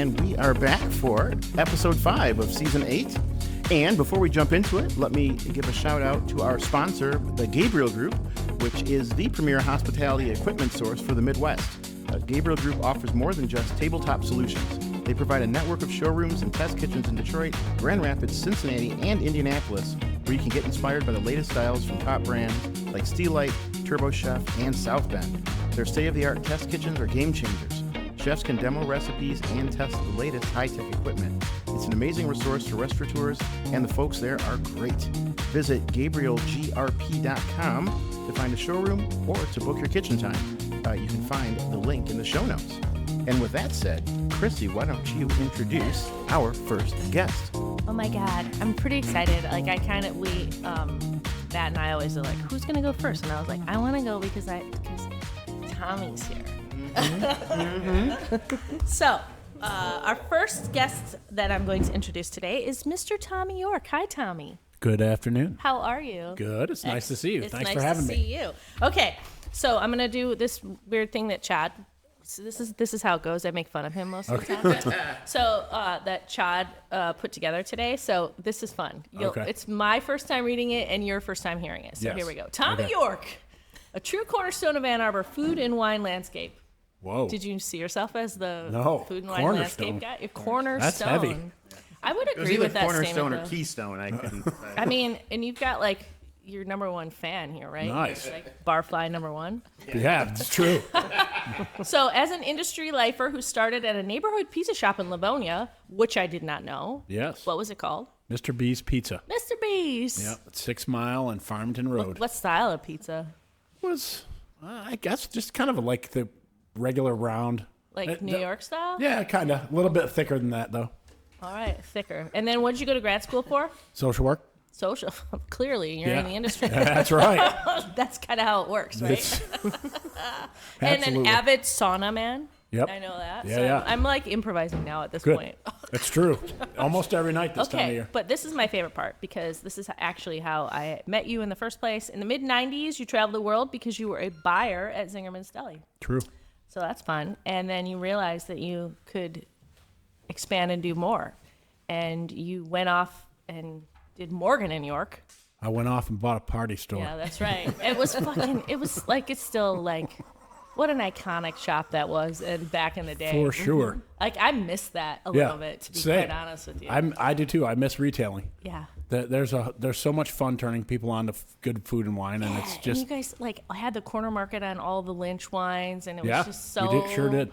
and we are back for episode 5 of season 8. And before we jump into it, let me give a shout out to our sponsor, the Gabriel Group, which is the premier hospitality equipment source for the Midwest. Gabriel Group offers more than just tabletop solutions. They provide a network of showrooms and test kitchens in Detroit, Grand Rapids, Cincinnati, and Indianapolis, where you can get inspired by the latest styles from top brands like Steelite, Turbo Chef, and South Bend. Their state-of-the-art test kitchens are game changers. Chefs can demo recipes and test the latest high-tech equipment. It's an amazing resource for restaurateurs, and the folks there are great. Visit GabrielGRP.com to find a showroom or to book your kitchen time. You can find the link in the show notes. And with that said, Chrissy, why don't you introduce our first guest? Oh my God, I'm pretty excited. Like Matt and I always are like, who's gonna go first? And I was like, I want to go because Tommy's here. So, our first guest that I'm going to introduce today is Mr. Tommy York. Hi, Tommy. Good afternoon. How are you? Good. It's nice to see you. Thanks for having me. It's nice to see you. Okay, so I'm gonna do this weird thing that Chad. So this is how it goes. I make fun of him most of the time. So that Chad put together today. So this is fun. It's my first time reading it and your first time hearing it. So Here we go. Tommy York, a true cornerstone of Ann Arbor food and wine landscape. Whoa. Did you see yourself as the food and wine landscape guy? A cornerstone. That's heavy. I would agree with that statement. Cornerstone or Keystone. I couldn't. I mean, and you've got like your number one fan here, right? Nice. Like Barfly number one. Yeah, it's true. So, as an industry lifer who started at a neighborhood pizza shop in Livonia, which I did not know. Yes. What was it called? Mr. B's Pizza. Mr. B's. Yep, 6 Mile and Farmington Road. What style of pizza? Was, I guess, just kind of like the regular round. Like New York style? Yeah, kind of. A little bit thicker than that, though. All right, thicker. And then what did you go to grad school for? Social work. Social. Clearly, you're in the industry. That's right. That's kind of how it works, right? And an avid sauna man. Yep. I know that. Yeah, so yeah. I'm like improvising now at this Good. point. It's true. Almost every night this time of year. But this is my favorite part because this is actually how I met you in the first place. In the mid-'90s, you traveled the world because you were a buyer at Zingerman's Deli. True. So that's fun. And then you realized that you could expand and do more. And you went off and did Morgan in York. I went off and bought a party store. Yeah, that's right. It was it's still like, what an iconic shop that was back in the day. For sure. Like, I miss that a little bit, to be quite honest with you. I do too. I miss retailing. Yeah. There's so much fun turning people on to good food and wine, and it's just. And you guys had the corner market on all the Lynch wines, and it was just so. We sure did.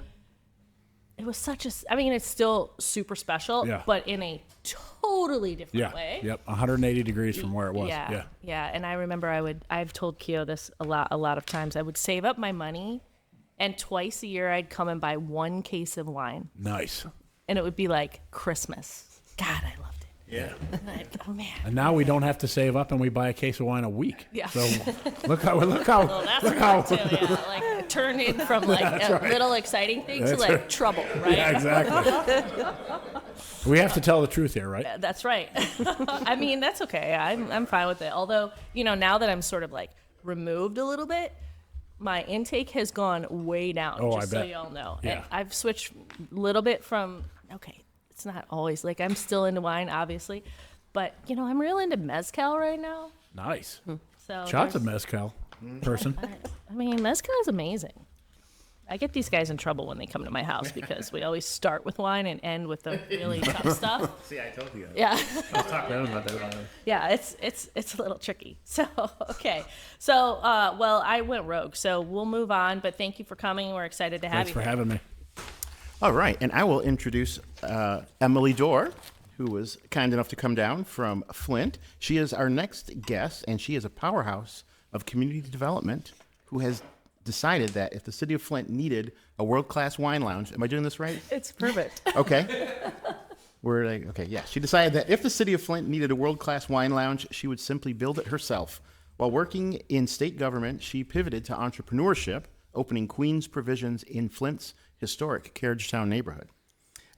It was such a. I mean, it's still super special, but in a totally different way. Yep. 180 degrees from where it was. Yeah. And I remember I've told Keo this a lot of times. I would save up my money, and twice a year I'd come and buy 1 case of wine. Nice. And it would be like Christmas. God, I loved it. Yeah. Oh man. And now we don't have to save up, and we buy a case of wine a week. Yeah. So look how. Well, that's too. Yeah. Like turn in from like a little exciting thing to like trouble, right? Yeah, exactly. We have to tell the truth here, right? That's right. I mean, that's okay. I'm fine with it. Although, now that I'm sort of like removed a little bit, my intake has gone way down. Oh, just I bet. So y'all know. Yeah. And I've switched a little bit from it's not always like I'm still into wine, obviously, but I'm real into mezcal right now. Nice. So Shots of mezcal person. I mean, mezcal is amazing. I get these guys in trouble when they come to my house because we always start with wine and end with the really tough stuff. See, I told you. Yeah. I was talking to him about that. Yeah, it's a little tricky. So, okay. So, I went rogue, so we'll move on, but thank you for coming. We're excited to have you. Thanks for having me. All right, and I will introduce Emily Dorr, who was kind enough to come down from Flint. She is our next guest, and she is a powerhouse of community development who has decided that if the city of Flint needed a world-class wine lounge, am I doing this right? It's perfect. Okay. She decided that if the city of Flint needed a world-class wine lounge, she would simply build it herself. While working in state government, she pivoted to entrepreneurship, opening Queen's Provisions in Flint's historic Carriagetown neighborhood.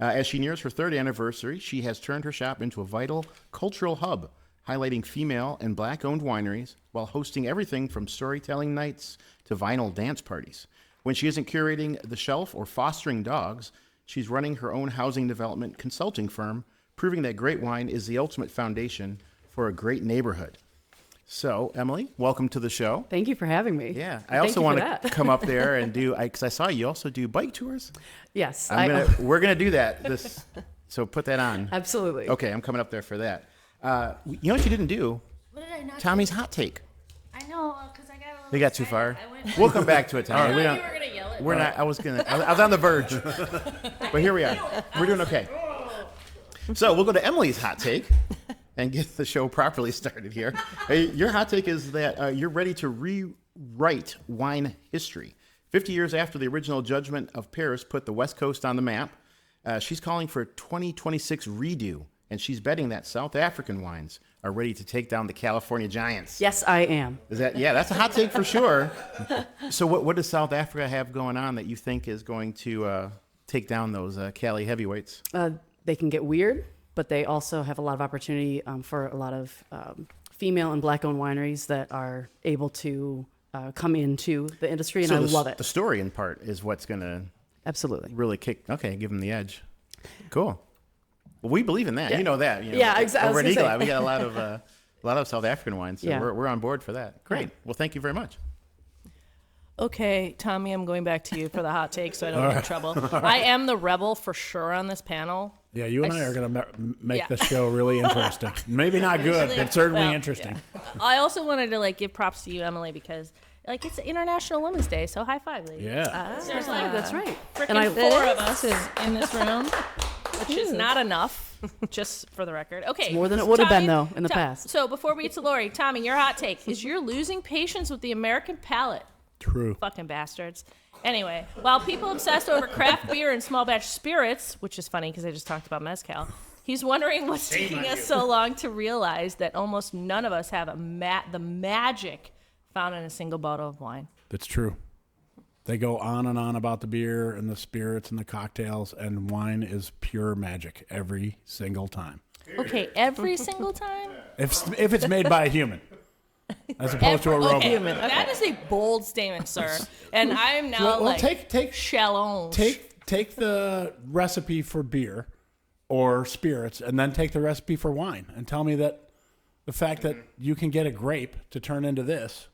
As she nears her 3rd anniversary, she has turned her shop into a vital cultural hub, highlighting female and Black-owned wineries while hosting everything from storytelling nights to vinyl dance parties. When she isn't curating the shelf or fostering dogs, She's running her own housing development consulting firm, proving that great wine is the ultimate foundation for a great neighborhood. So, Emily, welcome to the show. Thank you for having me. Yeah, I also want to come up there and do, because I saw you also do bike tours. Yes. We're going to do that. So put that on. Absolutely. Okay, I'm coming up there for that. You know what you didn't do? What did I not Tommy's hot take. I know, because I got a little We got too excited. far. We'll come back to it, Tommy. I thought you were going to yell at me. We're not. I was on the verge, but here we are. We're doing okay. So we'll go to Emily's hot take and get the show properly started here. Your hot take is that you're ready to rewrite wine history. 50 years after the original judgment of Paris put the West Coast on the map, she's calling for a 2026 redo, and she's betting that South African wines are ready to take down the California giants. Yes, I am. That's a hot take for sure. So what does South Africa have going on that you think is going to take down those Cali heavyweights? They can get weird, but they also have a lot of opportunity for a lot of female and black-owned wineries that are able to come into the industry, and I love it. The story in part is what's going to absolutely really give them the edge. Cool. Well, we believe in that. Yeah. You know that. Yeah, exactly. Over at Eagle Eye, we got a lot of South African wines, so Yeah. we're on board for that. Great. Yeah. Well, thank you very much. Okay, Tommy, I'm going back to you for the hot take so I don't get in trouble. I am the rebel for sure on this panel. Yeah, you and I are going to make the show really interesting. Maybe not good, but certainly interesting. Yeah. I also wanted to give props to you, Emily, because it's International Women's Day, so high five, ladies. Yeah. Seriously, that's right. Freaking four of us in this room, which is not enough, just for the record. Okay. More than it would have been, Tommy, though, in the past. So before we get to Lori, Tommy, your hot take is you're losing patience with the American palate. True. Fucking bastards. Anyway, while people obsessed over craft beer and small batch spirits, which is funny because I just talked about mezcal, he's wondering what's taking us so long to realize that almost none of us have the magic found in a single bottle of wine. That's true. They go on and on about the beer and the spirits and the cocktails, and wine is pure magic every single time. Okay, every single time? If it's made by a human. As opposed to a robot. Okay, that is a bold statement, sir. And I am now take challenge. Take the recipe for beer or spirits, and then take the recipe for wine, and tell me that the fact that you can get a grape to turn into this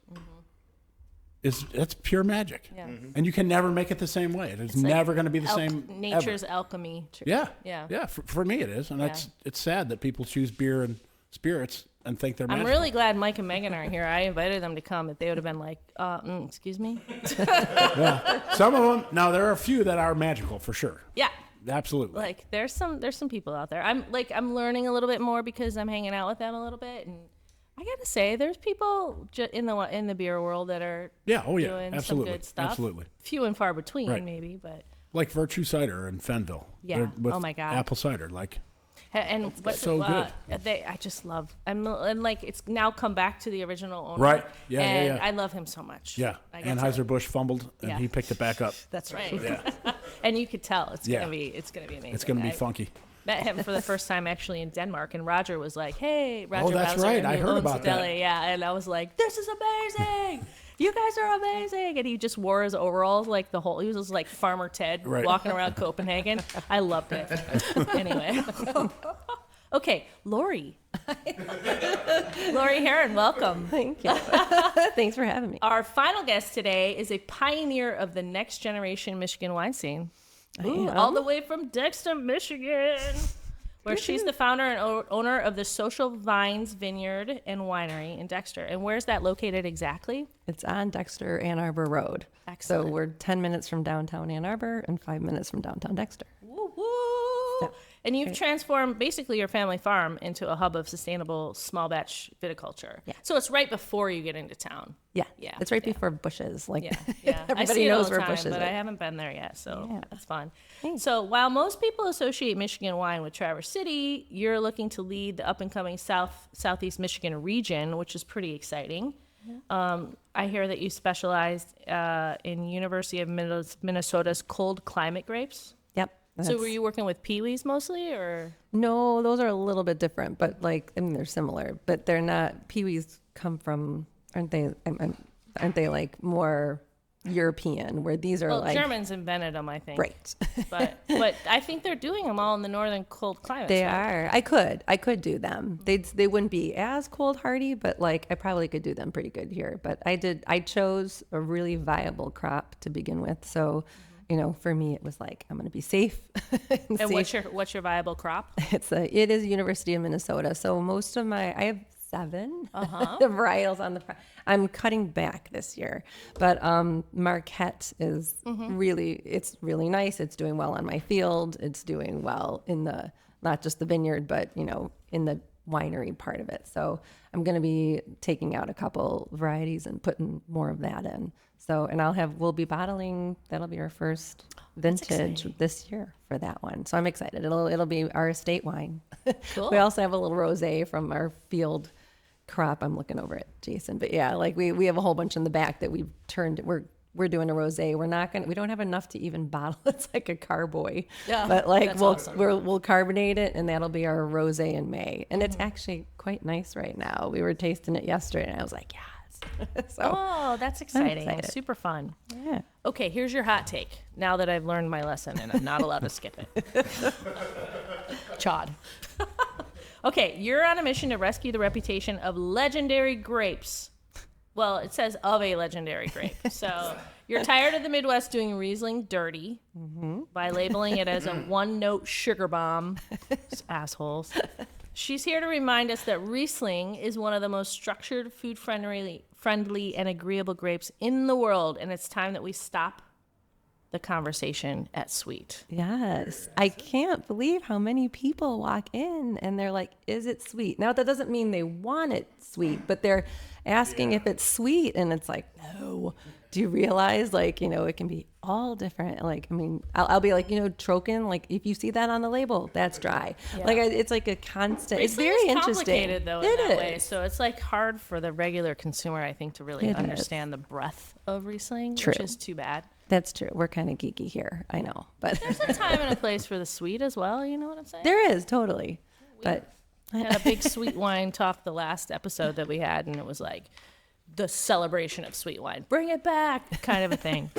that's pure magic. Yeah. And you can never make it the same way. It's never going to be the same. Nature's ever. alchemy. Yeah. Yeah. For me, it is, and it's sad that people choose beer and spirits and think they're magical. I'm really glad Mike and Megan aren't here. I invited them to come. If they would have been like, excuse me. Yeah. Some of them. Now there are a few that are magical for sure. Yeah. Absolutely. There's some people out there. I'm learning a little bit more because I'm hanging out with them a little bit, and I gotta say, there's people in the beer world that are doing some good stuff. Absolutely. Few and far between, Right. maybe, but Like Virtue Cider in Fenville. Yeah. With Oh my God. Apple cider, and what's so good. I just love, and it's now come back to the original owner. Right. Yeah. And yeah. I love him so much. Yeah. I get to- Anheuser-Busch fumbled, and Yeah. he picked it back up. That's right. Yeah. And you could tell it's Yeah. gonna be amazing. It's going to be I funky. met him for the first time actually in Denmark, and Roger was like, "Hey, Roger." that's Bowser, right. I who heard owns about the deli. that. Yeah, and I was like, "This is amazing! You guys are amazing!" And he just wore his overalls like the whole. He was just like Farmer Ted Right. walking around Copenhagen. I loved it. Anyway, okay, Lori. Lori Herron, welcome. Thank you. Thanks for having me. Our final guest today is a pioneer of the next generation Michigan wine scene. Ooh, all the way from Dexter, Michigan, where she's the founder and owner of the Social Vines Vineyard and Winery in Dexter. And where's that located exactly? It's on Dexter Ann Arbor Road. Excellent. So we're 10 minutes from downtown Ann Arbor and 5 minutes from downtown Dexter. Woo woo! And you've transformed basically your family farm into a hub of sustainable small batch viticulture. Yeah. So it's right before you get into town. Yeah. Yeah. It's right before Bushes. Yeah, I everybody see it all knows the where time, Bushes but are. I haven't been there yet, so Yeah. that's fun. Thanks. So while most people associate Michigan wine with Traverse City, you're looking to lead the up-and-coming Southeast Michigan region, which is pretty exciting. I hear that you specialized in University of Minnesota's cold climate grapes. Yep. So were you working with peewees mostly, or? No, those are a little bit different, but they're similar, but they're not. Peewees come from, aren't they like more European, where these are Well, like Germans invented them, I think. right. But I think they're doing them all in the northern cold climates. They right? are. I could do them. They wouldn't be as cold hardy, but like I probably could do them pretty good here. But I chose a really viable crop to begin with. So, for me it was like I'm going to be safe. And safe. what's your viable crop? It is University of Minnesota. So most of I have 7 varietals on the. I'm cutting back this year, but Marquette is it's really nice. It's doing well on my field. It's doing well in not just the vineyard, but in the winery part of it. So I'm going to be taking out a couple varieties and putting more of that in. So, and we'll be bottling. That'll be our first vintage this year for that one. So I'm excited. It'll be our estate wine. Cool. We also have a little rosé from our field crop. I'm looking over at Jason, but yeah, like we have a whole bunch in the back that we've turned. We're doing a rosé. We don't have enough to even bottle. It's like a carboy. Yeah, but like awesome. we'll carbonate it, and that'll be our rosé in May. And it's actually quite nice right now. We were tasting it yesterday, and I was like, yes. So Oh, that's exciting. excited. Super fun. yeah. Okay, here's your hot take. Now that I've learned my lesson and I'm not allowed to skip it. Chod. Okay, you're on a mission to rescue the reputation of legendary grapes. Well, it says of a legendary grape. So you're tired of the Midwest doing Riesling dirty by labeling it as a one-note sugar bomb. Assholes. She's here to remind us that Riesling is one of the most structured, food-friendly, and agreeable grapes in the world, and it's time that we stop the conversation at sweet. Yes. I can't believe how many people walk in and they're like, is it sweet? Now, that doesn't mean they want it sweet, but they're asking if it's sweet. And it's like, no. Do you realize, like, it can be all different. Like, I mean, I'll be like, Trocken, like, if you see that on the label, that's dry. Yeah. Like, it's like a constant. Riesling it's very is interesting. complicated, though, in that way. So it's like hard for the regular consumer, I think, to really It understand the breadth of Riesling, True. which is too bad. That's true. We're kind of geeky here. I know. But There's a time and a place for the sweet as well. You know what I'm saying? there is, totally. But We had a big sweet wine talk the last episode that we had, and it was like the celebration of sweet wine. Bring it back, kind of a thing,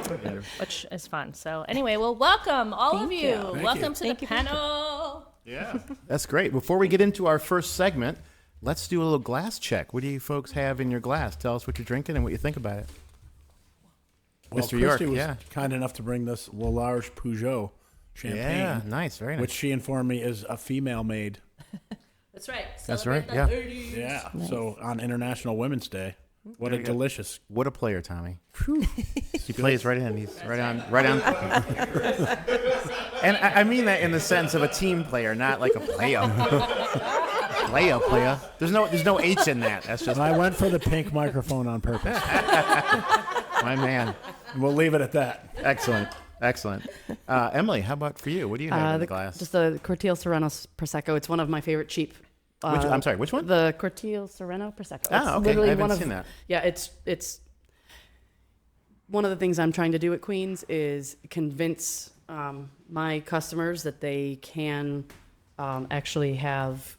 which is fun. So anyway, well, welcome, all of you. Welcome to the panel. Yeah, that's great. Before we get into our first segment, let's do a little glass check. What do you folks have in your glass? Tell us what you're drinking and what you think about it. Well, Mr. York, Christy was yeah. kind enough to bring this Lalarge-Peugeot champagne, Yeah, nice, very nice. which she informed me is a female made. That's right. That's Celebrate right, the yeah. 30s. Yeah. So on International Women's Day, what a delicious. What a player, Tommy. He plays right in. He's right on. And I mean that in the sense of a team player, not like a player. player. There's no H in that. That's just And I went for the pink microphone on purpose. my man. We'll leave it at that. Excellent. Emily, how about for you? What do you have in the glass? Just the Cartell Serena Prosecco. It's one of my favorite cheap. I'm sorry, which one? The Cartell Serena Prosecco. Ah, It's okay. literally I haven't one of, seen that. Yeah, it's one of the things I'm trying to do at Queens is convince my customers that they can actually have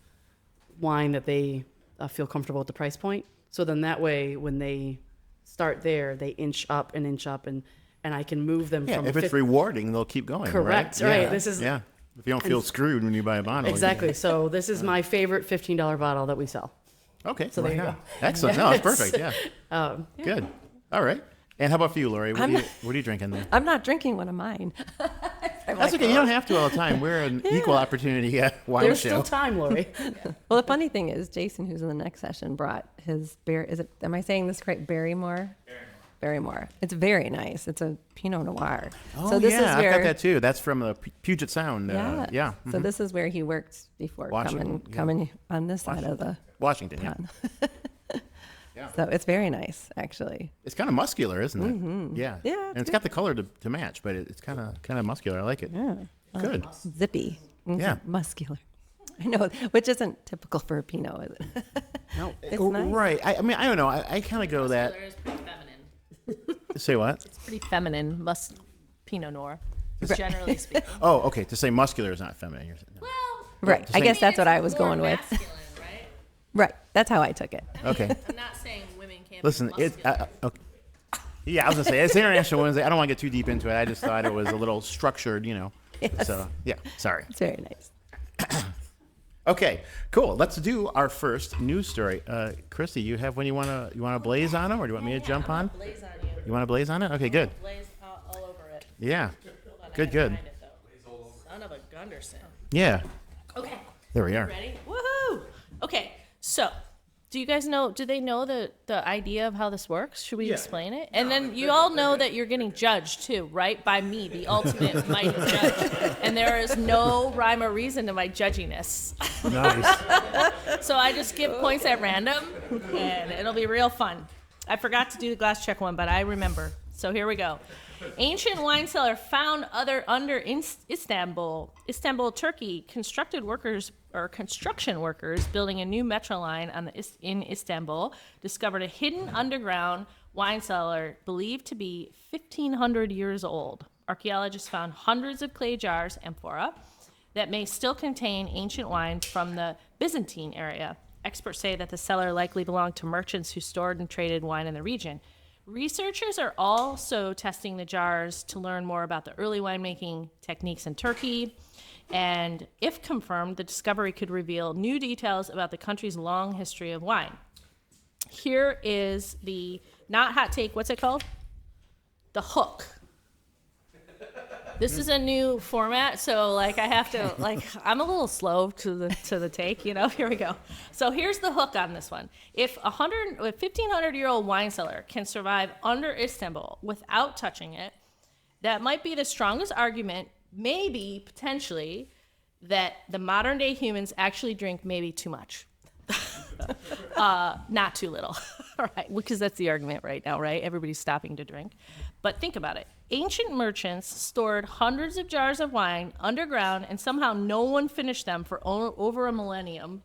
wine that they feel comfortable with the price point. So then that way, when they start there, they inch up, and I can move them Yeah, from if it's rewarding, they'll keep going. Correct, Right. right. Yeah. This is- yeah. If you don't feel screwed when you buy a bottle. Exactly. So this is my favorite $15 bottle that we sell. Okay. So there right you on. go. Excellent. No, it's perfect. Yeah. Yeah. Good. All right. And how about for you, Lori? What are you drinking there? I'm not drinking one of mine. That's okay. You don't have to all the time. We're an equal opportunity wine There's show. still time, Lori. Well, the funny thing is, Jason, who's in the next session, brought his am I saying this correct? Barrymore? Barrymore. It's very nice. It's a Pinot Noir. Oh, so this yeah, is where, I've got that too. That's from the Puget Sound. yeah. Yeah. So this is where he worked before Washington, coming on this side of the Washington, yeah. pond. Yeah. So it's very nice, actually. It's kind of muscular, isn't it? Yeah. Yeah, And it's got the color to match, but it's kind of muscular. I like it. Yeah. Good. Zippy. Yeah. Muscular. I know, which isn't typical for a Pinot, is it? No. It's nice. Right. I mean, I don't know. I kind of go that. It's pretty feminine. Say what? It's pretty feminine. Pinot Noir, generally speaking. Oh, okay. To say muscular is not feminine. Well, Right. I guess that's what I was going with. Masculine, right? Right. That's how I took it. Okay. I'm not saying women can't. Listen, be muscular. okay. Yeah, I was gonna say it's International Women's Day. I don't want to get too deep into it. I just thought it was a little structured, Yes. So yeah, sorry. It's very nice. Okay, cool. Let's do our first news story. Christy, you have one you wanna blaze on them, or do you want me to jump on? Blaze on you. You want to blaze on it? Okay, good. Blaze all over it. Yeah, Hold on, I good. gotta find it, though. Son of a Gunderson. Yeah, Okay. there we are. Ready? Woohoo! Okay, so do they know the idea of how this works? Should we explain it? And then you all know that you're getting judged too, right? By me, the ultimate mighty judge. And there is no rhyme or reason to my judginess. Nice. So I just give points at random, and it'll be real fun. I forgot to do the glass check one, but I remember. So here we go. Ancient wine cellar found under Istanbul, Turkey. Construction workers building a new metro line in Istanbul discovered a hidden underground wine cellar believed to be 1,500 years old. Archaeologists found hundreds of clay jars, amphora, that may still contain ancient wine from the Byzantine area. Experts say that the cellar likely belonged to merchants who stored and traded wine in the region. Researchers are also testing the jars to learn more about the early winemaking techniques in Turkey. And if confirmed, the discovery could reveal new details about the country's long history of wine. Here is the not hot take, what's it called? The hook. This is a new format, so I have to I'm a little slow to the take, Here we go. So here's the hook on this one. If a 1,500-year-old wine cellar can survive under Istanbul without touching it, that might be the strongest argument, maybe potentially, that the modern day humans actually drink maybe too much. Not too little. All right, because that's the argument right now, right? Everybody's stopping to drink. But think about it. Ancient merchants stored hundreds of jars of wine underground, and somehow no one finished them for over a millennium.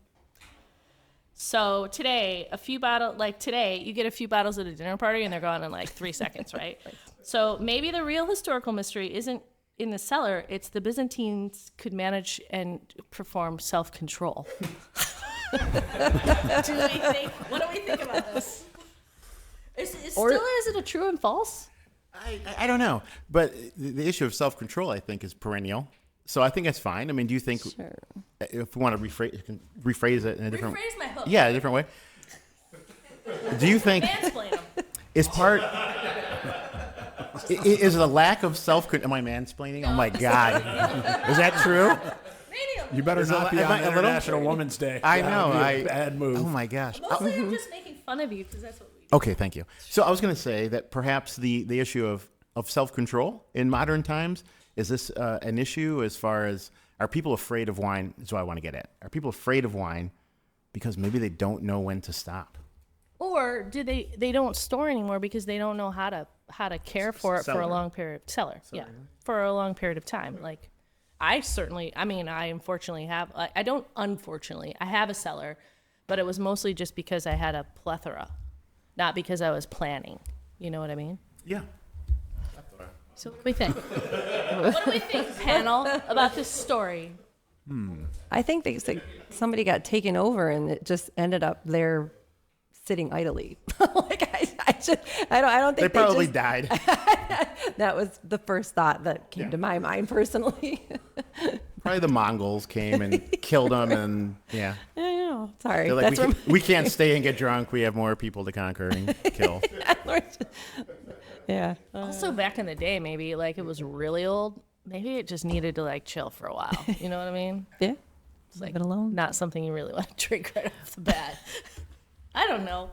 So today, you get a few bottles at a dinner party, and they're gone in 3 seconds, right? So maybe the real historical mystery isn't in the cellar, it's the Byzantines could manage and perform self-control. What do we think about this? Is it a true and false? I don't know, but the issue of self-control, I think, is perennial. So I think that's fine. I mean, do you think if we want to rephrase it in a different Rephrase my hook. Yeah, a different way. Do you think Mansplain them. is part is it a lack of self-control? Am I mansplaining? Oh my God, is that true? You better not be on International Women's Day. I know. Bad move. Oh my gosh. Mostly I'm just making fun of you because that's what we do. Okay, thank you. So I was going to say that perhaps the issue of self-control in modern times, is this an issue as far as, are people afraid of wine? That's what I want to get at. Are people afraid of wine because maybe they don't know when to stop? Or do they don't store anymore because they don't know how to care for it for a long period. Cellar, yeah, for a long period of time. I unfortunately have, I have a cellar, but it was mostly just because I had a plethora, not because I was planning. You know what I mean? Yeah. So what do we think? What do we think, panel, about this story? I think somebody got taken over and it just ended up there sitting idly. I don't think they probably died. That was the first thought that came to my mind personally. Probably the Mongols came and killed them, and yeah. I know. Sorry. They're like, we can't stay and get drunk. We have more people to conquer and kill. Yeah. Also, back in the day, maybe it was really old. Maybe it just needed to chill for a while. You know what I mean? Yeah. It's Leave it alone. Not something you really want to drink right off the bat. I don't know.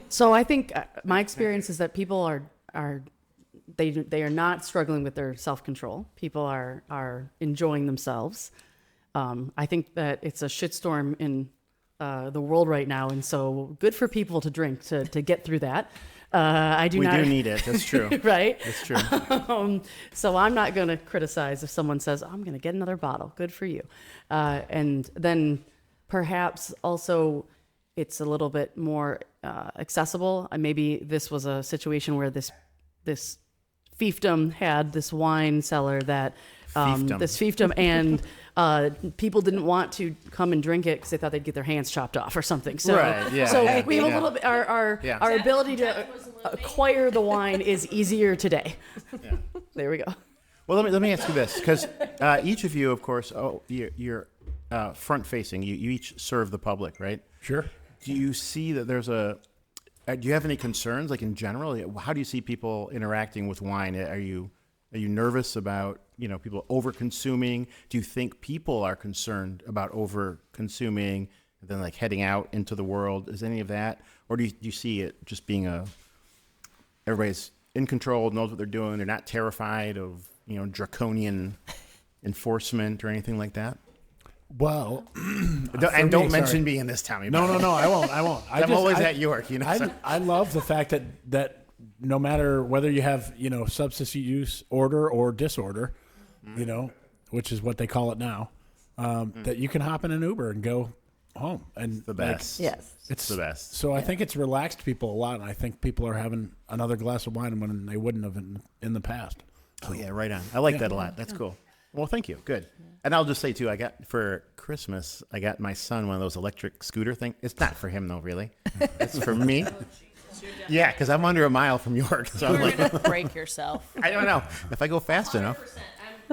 So I think my experience is that people are not struggling with their self-control. People are enjoying themselves. I think that it's a shitstorm in the world right now, and so good for people to drink to get through that. We do need it. That's true. Right? That's true. So I'm not going to criticize if someone says, I'm going to get another bottle. Good for you. And then perhaps also it's a little bit more accessible. Maybe this was a situation where this fiefdom had this wine cellar that this fiefdom and people didn't want to come and drink it because they thought they'd get their hands chopped off or something. So, Right, yeah, so yeah, we have yeah. a little bit, our Yeah. ability to acquire the wine is easier today. Yeah. There we go. Well, let me ask you this, because each of you, of course, you're front facing. You each serve the public, right? Sure. Do you see that there's do you have any concerns, like in general? How do you see people interacting with wine? Are you nervous about, people over consuming? Do you think people are concerned about over consuming and then like heading out into the world? Is any of that? Or do you see it just being everybody's in control, knows what they're doing, they're not terrified of, draconian enforcement or anything like that? Well, don't mention me in this, Tommy. No, I won't. I'm always at York, I love the fact that no matter whether you have, substance use order or disorder, which is what they call it now, that you can hop in an Uber and go home. And The best. Yes. It's the best. So I think it's relaxed people a lot, and I think people are having another glass of wine when they wouldn't have in the past. Oh, yeah, right on. I like that a lot. That's cool. Well, thank you. Good. And I'll just say, too, for Christmas, I got my son one of those electric scooter things. It's not for him, though, really. It's for me. Yeah, because I'm under a mile from York. So I'm You're like, gonna break yourself. I don't know. If I go fast enough. 100%.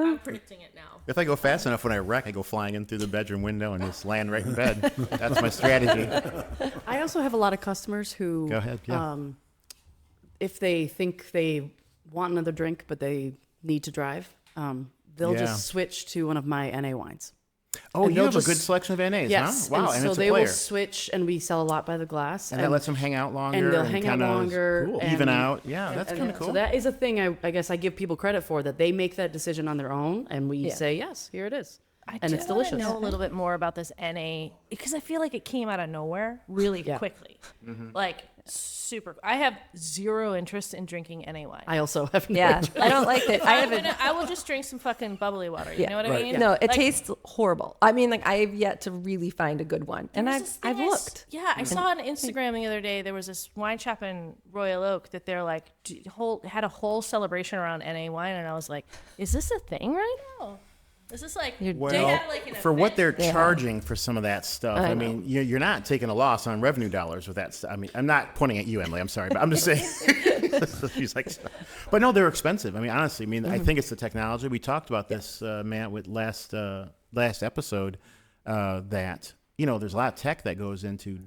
I'm predicting it now. If I go fast enough when I wreck, I go flying in through the bedroom window and just land right in bed. That's my strategy. I also have a lot of customers who, Go ahead, yeah. If they think they want another drink but they need to drive, they'll Yeah. just switch to one of my NA wines. Oh, And you they'll have just- a good selection of NAs, Yes. huh? Wow, and so it's a they player. will switch, and we sell a lot by the glass. And that lets them hang out longer. and they'll hang out kinda longer. Cool. and- Even out. Yeah, and- that's and kind of cool. So that is a thing I guess I give people credit for, that they make that decision on their own, and we Yeah. say, yes, here it is. I And do it's wanna delicious. know a little bit more about this NA because I feel like it came out of nowhere really Yeah. quickly. Like super. I have zero interest in drinking NA wine. I also have no Yeah, interest. I don't like it. I will just drink some fucking bubbly water. You know what I mean? No, it Like, tastes horrible. I mean, like I've yet to really find a good one, and there was I've this thing I've I s- looked. Yeah, I saw on Instagram the other day. There was this wine shop in Royal Oak that they're like had a whole celebration around NA wine, and I was like, is this a thing right now? Is this like they Well, had like an for what event? they're charging for some of that stuff, I know. mean, you're not taking a loss on revenue dollars with that stuff. I mean, I'm not pointing at you, Emily. I'm sorry, but I'm just saying. She's like, but no, they're expensive. I mean, honestly, I think it's the technology. We talked about this, Matt, with last episode, that there's a lot of tech that goes into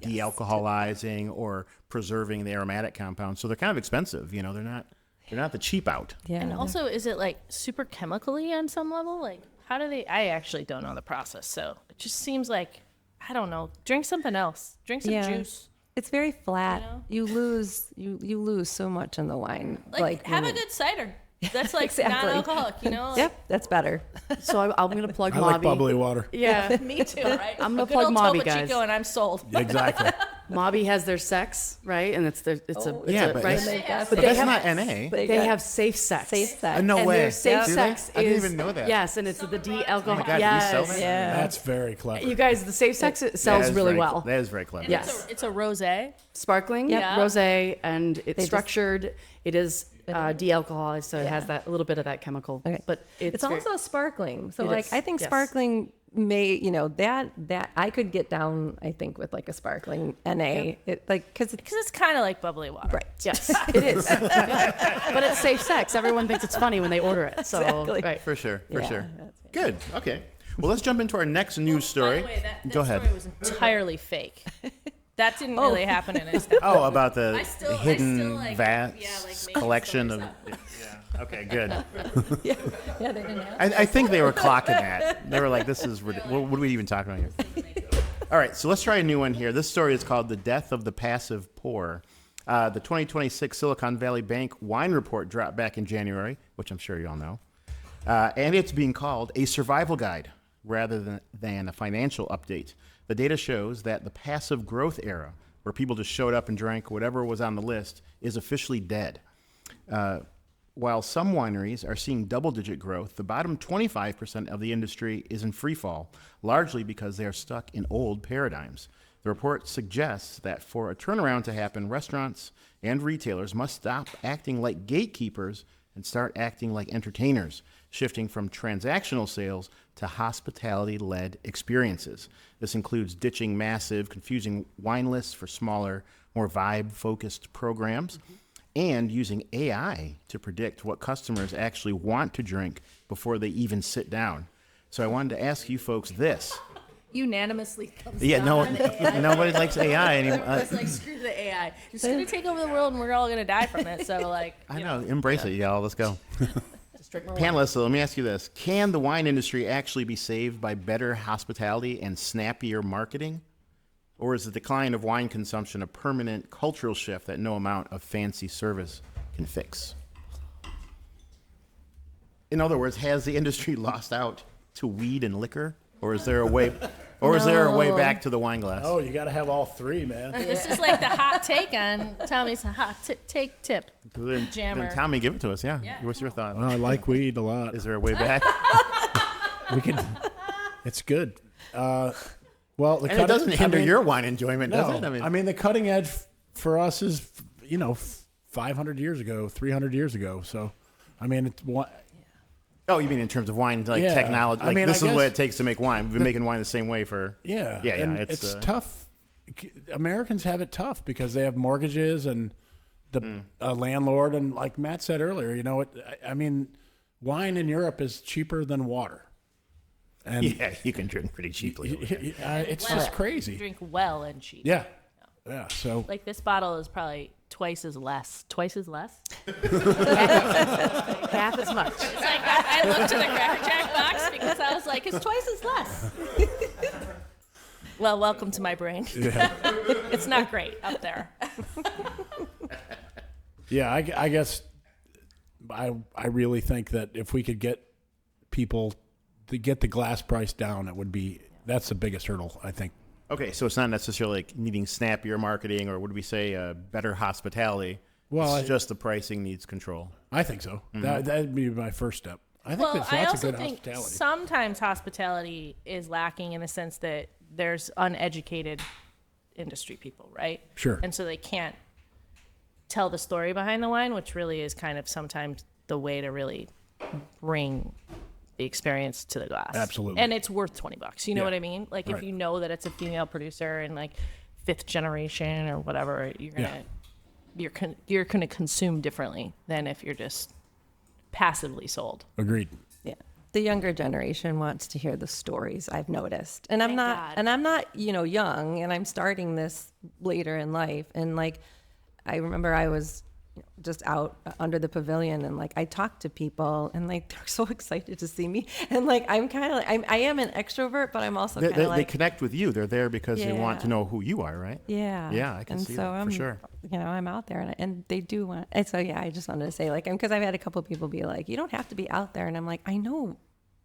de-alcoholizing or preserving the aromatic compounds. So they're kind of expensive. They're not the cheap out. Yeah, And also, is it like super chemically on some level? Like, how do they? I actually don't know the process, so it just seems like I don't know. Drink something else. Drink some juice. it's very flat. You know? You lose so much in the wine. Like have when a good cider. That's like Exactly. non-alcoholic, Yep, that's better. So I'm going to plug I Mobby. like bubbly water. Yeah. Me too, right? I'm gonna A good plug old Mobby, Topo guys. Chico and I'm sold. Exactly. Mobby has their sex, right? And it's Yeah, but right? it's- But that's not NA. They got have safe sex. safe sex. No and way. their safe Do they? sex I didn't is even know that. Yes, and it's the de-alcohol. Oh my God, do you sell yes. that? Yeah. That's very clever. You guys, the safe sex That sells is really very- well. That is very clever. And Yes. it's a rosé. Sparkling, Yeah. rosé, and it's just- structured. It is de-alcoholized, so it has that a little bit of that chemical. Okay. But It's very- also sparkling. So It like is, I think yes. sparkling may that I could get down. I think with like a sparkling NA, it like because Because it's kind of like bubbly water. right. yes, it is. But it's safe sex. Everyone thinks it's funny when they order it. So Exactly. right. For sure. For Yeah, sure. that's it. Good. Okay. Well, let's jump into our next news story. By the way, that Go ahead. story was entirely fake. That didn't really happen in Istanbul. Oh, about the I still, hidden like, vast yeah, like making collection stories of. up. Yeah. Okay. Good. Yeah, they didn't have. I think they were clocking that. They were like, "This is ridiculous. What are we even talking about here?" All right. So let's try a new one here. This story is called "The Death of the Passive Pour." The 2026 Silicon Valley Bank wine report dropped back in January, which I'm sure you all know, and it's being called a survival guide rather than a financial update. The data shows that the passive growth era, where people just showed up and drank whatever was on the list, is officially dead. While some wineries are seeing double-digit growth, the bottom 25% of the industry is in free fall, largely because they are stuck in old paradigms. The report suggests that for a turnaround to happen, restaurants and retailers must stop acting like gatekeepers and start acting like entertainers, shifting from transactional sales to hospitality-led experiences. This includes ditching massive, confusing wine lists for smaller, more vibe-focused programs, and using AI to predict what customers actually want to drink before they even sit down. So I wanted to ask you folks this. Unanimously thumbs Yeah, down no, on the AI. nobody likes AI anymore. It's like, screw the AI. It's going to take over the world and we're all going to die from it. So, like, I know, embrace it, y'all. Let's go. Just drink more wine. Panelists, so let me ask you this. Can the wine industry actually be saved by better hospitality and snappier marketing? Or is the decline of wine consumption a permanent cultural shift that no amount of fancy service can fix? In other words, has the industry lost out to weed and liquor? Or is there a way is there a way back to the wine glass? Oh, you got to have all three, man. this is like the hot take on Tommy's hot take tip. Then Jammer. Tommy, give it to us, yeah. What's your thought? Well, I like weed a lot. Is there a way back? We can. It's good. Well, the And it doesn't hinder your wine enjoyment, No, does it? I mean the cutting edge for us is 500 years ago, 300 years ago. So, I mean, it's what. Oh, you mean in terms of wine, like Yeah. technology? I Like mean, this I is what guess it takes to make wine. We've been making wine the same way for Yeah, yeah. and It's tough. Americans have it tough because they have mortgages and the landlord, and like Matt said earlier, I mean, wine in Europe is cheaper than water, and yeah, you can drink pretty cheaply. it's Well, just crazy. Drink well and cheap. Yeah. So Like this bottle is probably twice as less. Twice as less? Half as much. It's like I looked at the Cracker Jack box because I was like, it's twice as less. Well, welcome to my brain. It's not great up there. yeah, I guess I really think that if we could get people to get the glass price down, that's the biggest hurdle, I think. Okay, so it's not necessarily like needing snappier marketing, or would we say better hospitality? Well, it's just the pricing needs control. I think so. That'd be my first step. I think Well, there's I lots also of good think hospitality. sometimes hospitality is lacking in the sense that there's uneducated industry people, right? Sure. And so they can't tell the story behind the wine, which really is kind of sometimes the way to really bring the experience to the glass. Absolutely. And it's worth $20. You know Yeah. what I mean? Like Right. if you know that it's a female producer and like 5th generation or whatever, you're gonna consume differently than if you're just passively sold. Agreed. Yeah. The younger generation wants to hear the stories, I've noticed. And I'm Thank not God. young, and I'm starting this later in life, and like I remember I was just out under the pavilion, and like I talked to people, and like they're so excited to see me, and like I'm kind of like I am an extrovert, but I'm also kind of They like connect with you. They're there because they want Yeah. to know who you are, right? yeah, Yeah, I can and see so that for I'm, sure. I'm out there, and they do want. And so yeah, I just wanted to say like, because I've had a couple of people be like, you don't have to be out there, and I'm like, I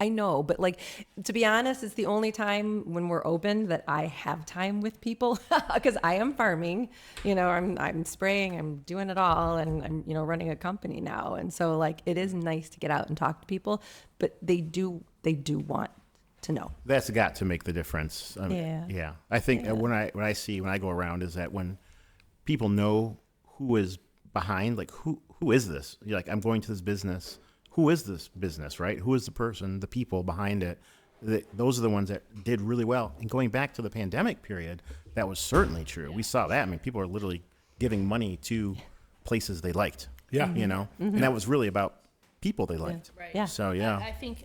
know, but like, to be honest, it's the only time when we're open that I have time with people because I am farming, I'm spraying, I'm doing it all, and I'm, running a company now. And so like, it is nice to get out and talk to people, but they do want to know. That's got to make the difference. Yeah. I think when I go around is that when people know who is behind, like who is this? You're like, I'm going to this business. Who is this business, right? Who is the person, the people behind it? Those are the ones that did really well. And going back to the pandemic period, that was certainly true. We saw that. I mean, people are literally giving money to places they liked. Yeah. And that was really about people they liked. Right. Yeah. So yeah.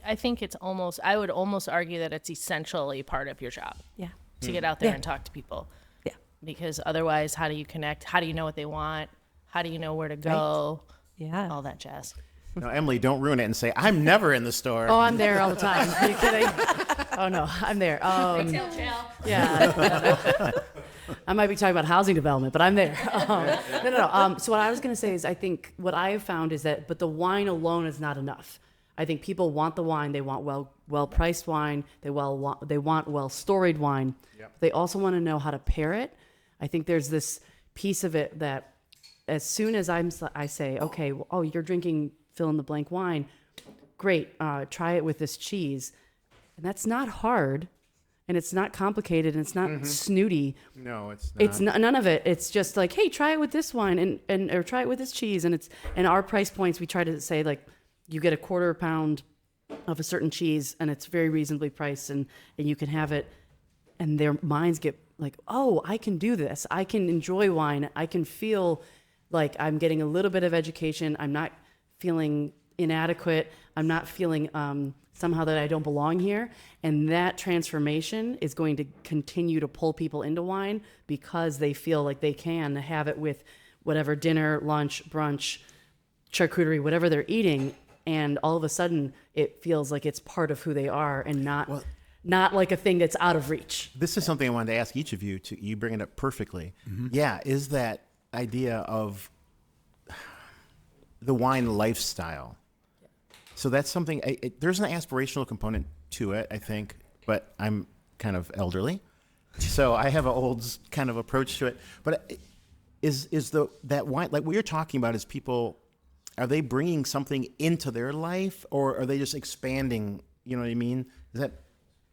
I think it's almost, I would almost argue that it's essentially part of your job Yeah. to get out there Yeah. and talk to people. Yeah. Because otherwise, how do you connect? How do you know what they want? How do you know where to go? Yeah. All that jazz. No, Emily, don't ruin it and say, I'm never in the store. Oh, I'm there all the time. Are you kidding? Oh no, I'm there. Yeah. I might be talking about housing development, but I'm there. No. So what I was going to say is, I think what I have found is that, but the wine alone is not enough. I think people want the wine. They want well-priced wine. They want well-storied wine. Yep. They also want to know how to pair it. I think there's this piece of it that, as soon as I say, okay, you're drinking fill in the blank wine, great. Try it with this cheese, and that's not hard. And it's not complicated, and it's not snooty. No, it's not. It's none of it. It's just like, hey, try it with this wine, or try it with this cheese. And our price points, we try to say, like, you get a quarter pound of a certain cheese, and it's very reasonably priced, and you can have it, and their minds get like, oh, I can do this. I can enjoy wine. I can feel like I'm getting a little bit of education. I'm not feeling inadequate. I'm not feeling somehow that I don't belong here. And that transformation is going to continue to pull people into wine because they feel like they can have it with whatever dinner, lunch, brunch, charcuterie, whatever they're eating. And all of a sudden it feels like it's part of who they are and not like a thing that's out of reach. This is something I wanted to ask each of you. You bring it up perfectly. Yeah, is that idea of the wine lifestyle. So that's something, there's an aspirational component to it, I think, but I'm kind of elderly. So I have an old kind of approach to it. But that wine, like what you're talking about, is people, are they bringing something into their life, or are they just expanding, you know what I mean?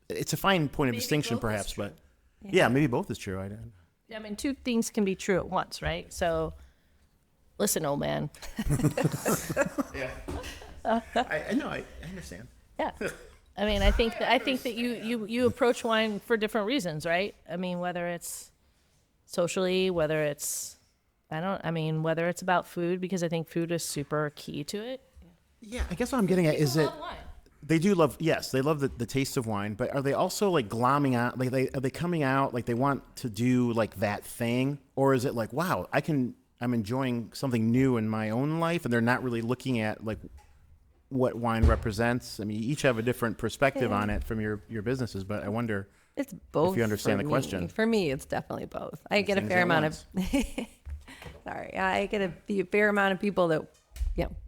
It's a fine point of distinction perhaps, but yeah, maybe both is true. I mean, two things can be true at once, right? So listen, old man. Yeah. I know. I understand. Yeah. I mean, I think that you approach wine for different reasons, right? I mean, whether it's socially, whether it's about food, because I think food is super key to it. Yeah, I guess what I'm getting at is that Love wine. they do love, yes, they love the taste of wine, but are they also like glomming out, like are they coming out like they want to do like that thing, or is it like, wow, I'm enjoying something new in my own life, and they're not really looking at like what wine represents? I mean, you each have a different perspective on it from your businesses, but I wonder It's both. if you understand for the me. question. For me, it's definitely both. I get a Things fair at amount once. of. Sorry, I get a fair amount of people that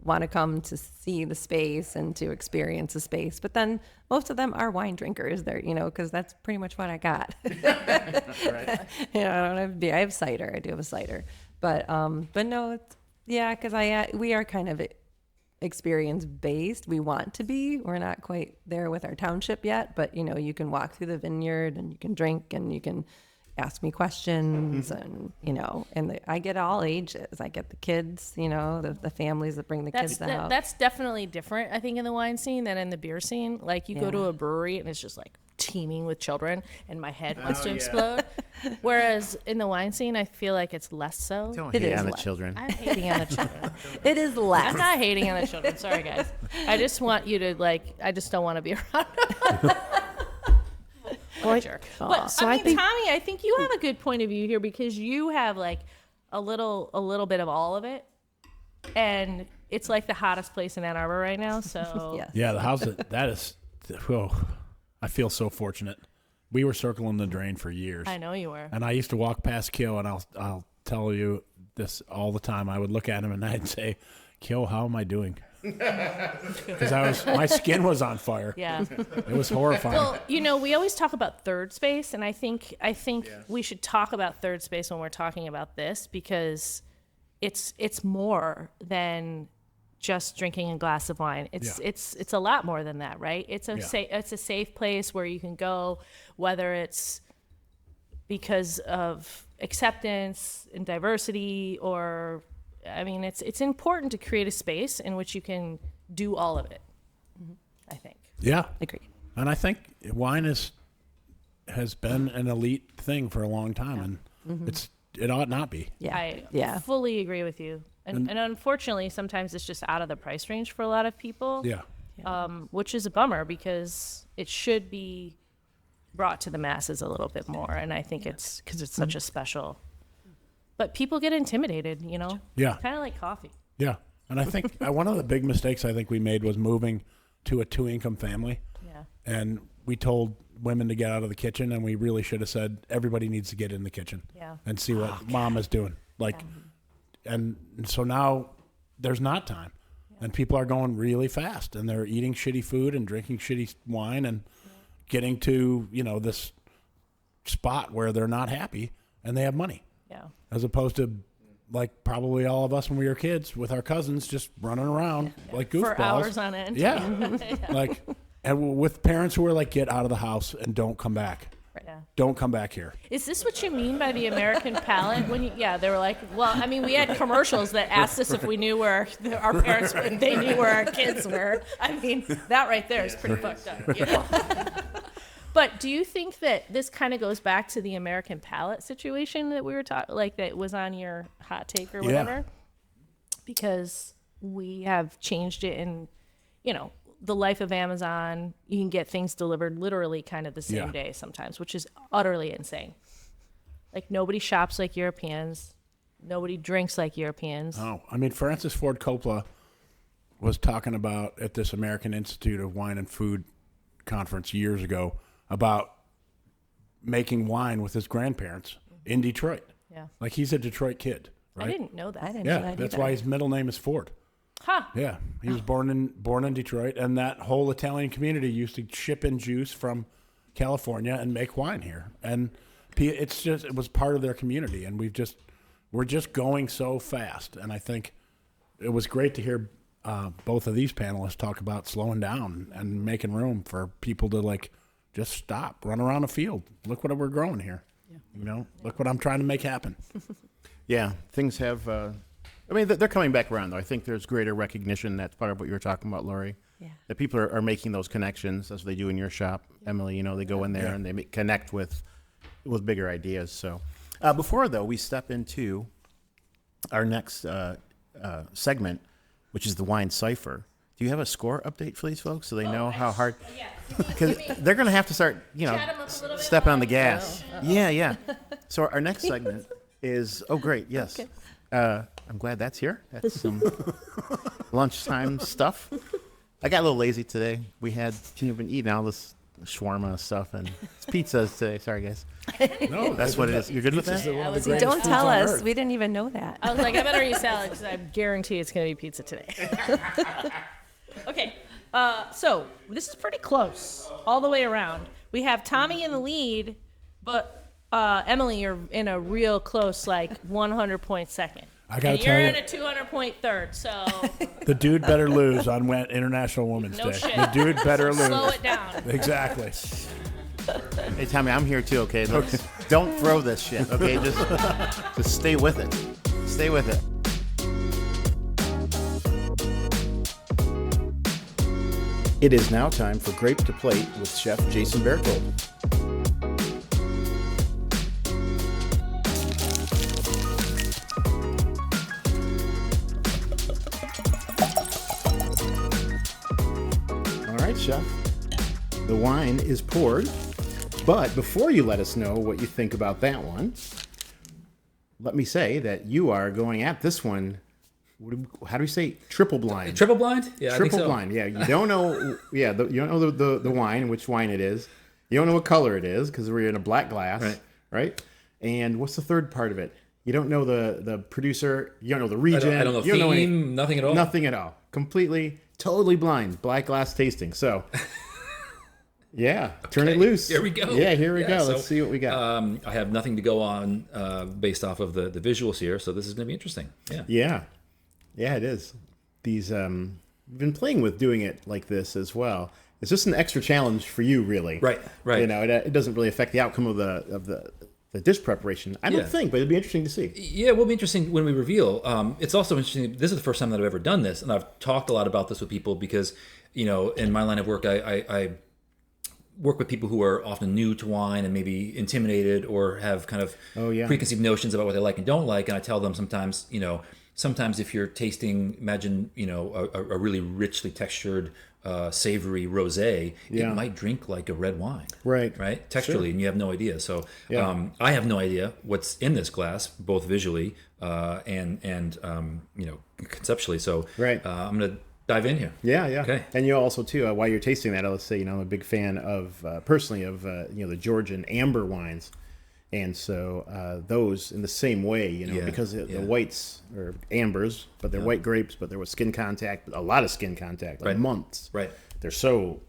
want to come to see the space and to experience the space. But then most of them are wine drinkers. They're because that's pretty much what I got. Right. I don't have beer. I have cider. I do have a cider, but no, because we are kind of experience based. We want to be. We're not quite there with our township yet, but you can walk through the vineyard and you can drink and you can ask me questions and I get all ages. I get the kids, the families that bring the kids out. That's definitely different, I think, in the wine scene than in the beer scene. Like, you go to a brewery and it's just like teeming with children and my head wants to explode. Whereas in the wine scene, I feel like it's less so. Don't It hate is on the less. children. I'm hating on the children. It is less. I'm not hating on the children. Sorry, guys. I just want you to I just don't want to be around. What a jerk. But So I I mean, think- Tommy, I think you have a good point of view here, because you have like a little bit of all of it, and it's like the hottest place in Ann Arbor right now. So Yes. Yeah, the house that is. Oh, I feel so fortunate. We were circling the drain for years, I know you were. and I used to walk past Kyo, and I'll tell you this all the time. I would look at him and I'd say, "Kyo, how am I doing?" Because my skin was on fire. Yeah. It was horrifying. Well, we always talk about third space, and I think we should talk about third space when we're talking about this, because it's more than just drinking a glass of wine. It's a lot more than that, right? It's a safe place where you can go, whether it's because of acceptance and diversity, or I mean, it's important to create a space in which you can do all of it. I think. Yeah, Agree. and I think wine has been an elite thing for a long time, and it ought not be. Yeah. I fully agree with you. And unfortunately, sometimes it's just out of the price range for a lot of people. Yeah. Which is a bummer, because it should be brought to the masses a little bit more. And I think it's because it's such a special. But people get intimidated, Yeah. Kind of like coffee. Yeah. And I think one of the big mistakes I think we made was moving to a 2-income family. Yeah. And we told women to get out of the kitchen, and we really should have said everybody needs to get in the kitchen Yeah. and see what mom is doing. And so now there's not time. And people are going really fast, and they're eating shitty food and drinking shitty wine and getting to, this spot where they're not happy and they have money. Yeah. As opposed to like probably all of us when we were kids with our cousins just running around like goofballs. For hours on end. Yeah. And with parents who are like, get out of the house and don't come back. Yeah. don't come back here. Is this what you mean by the American palate? They were like, well, I mean, we had commercials that asked us if we knew where our parents were, and they knew where our kids were. I mean, that right there is pretty fucked up. You know? But do you think that this kind of goes back to the American palate situation that we were talking, like that was on your hot take or whatever? Because we have changed it in, the life of Amazon. You can get things delivered literally kind of the same day sometimes, which is utterly insane. Like, nobody shops like Europeans. Nobody drinks like Europeans. Oh, I mean, Francis Ford Coppola was talking about at this American Institute of Wine and Food conference years ago about making wine with his grandparents in Detroit. Yeah. Like, he's a Detroit kid, right? I didn't know that. I didn't know that that's either. why his middle name is Ford. Huh. Yeah, he was born in Detroit, and that whole Italian community used to ship in juice from California and make wine here, and it was part of their community, and we're just going so fast, and I think it was great to hear both of these panelists talk about slowing down and making room for people to just stop, run around a field. Look what we're growing here. Yeah. Look what I'm trying to make happen. Yeah, things have. They're coming back around, though. I think there's greater recognition. That's part of what you were talking about, Lori. Yeah. That people are making those connections as they do in your shop, Emily. They go in there and they connect with bigger ideas. So, before though we step into our next segment, which is the Wine Cipher. Do you have a score update for these folks so they know how hard? Yeah. Because they're going to have to start, Chat 'em up a little bit stepping on the more. gas. Yeah. So our next segment is, great, yes. Okay. I'm glad that's here. That's some lunchtime stuff. I got a little lazy today. You've been eating all this shawarma stuff, and it's pizzas today. Sorry, guys. No, That's what it is. You're good with that? Don't tell us. We didn't even know that. I was like, I better eat salad because I guarantee it's going to be pizza today. Okay, so this is pretty close all the way around. We have Tommy in the lead, but Emily, you're in a real close, 100-point second. I gotta and tell you're you, in a 200-point third, so the dude better lose on International Women's No Day. shit. The dude better lose. slow it down. Exactly. Hey, Tommy, I'm here too, okay? Look, don't throw this shit, okay? Just stay with it. Stay with it. It is now time for Grape to Plate with Chef Jason Bertold. All right, Chef. The wine is poured, but before you let us know what you think about that one, let me say that you are going at this one. How do we say triple blind? Triple blind? Yeah, I think Triple so. blind. Yeah, you don't know. Yeah, you don't know the wine, which wine it is. You don't know what color it is because we're in a black glass, right? And what's the third part of it? You don't know the producer. You don't know the region. I don't know you don't theme. Nothing at all. Nothing at all. Completely, totally blind. Black glass tasting. So, yeah, turn it loose. Here we go. Yeah, here we go. So, Let's see what we got. I have nothing to go on based off of the visuals here, so this is going to be interesting. Yeah. Yeah, it is. These we've been playing with doing it like this as well. It's just an extra challenge for you, really. Right. It doesn't really affect the outcome of the dish preparation. I don't think, but it'd be interesting to see. Yeah, it will be interesting when we reveal. It's also interesting. This is the first time that I've ever done this, and I've talked a lot about this with people because, in my line of work, I work with people who are often new to wine and maybe intimidated or have kind of preconceived notions about what they like and don't like. And I tell them sometimes, sometimes if you're tasting, imagine, a really richly textured, savory rosé, it might drink like a red wine. Right? Texturally, and you have no idea. So I have no idea what's in this glass, both visually and conceptually. So I'm going to dive in here. Yeah. Okay. And you also, too, while you're tasting that, let's say, I'm a big fan of, personally, of, the Georgian amber wines. And so those in the same way, because the whites are ambers, but they're white grapes, but there was skin contact, a lot of skin contact, like months. Right. They're so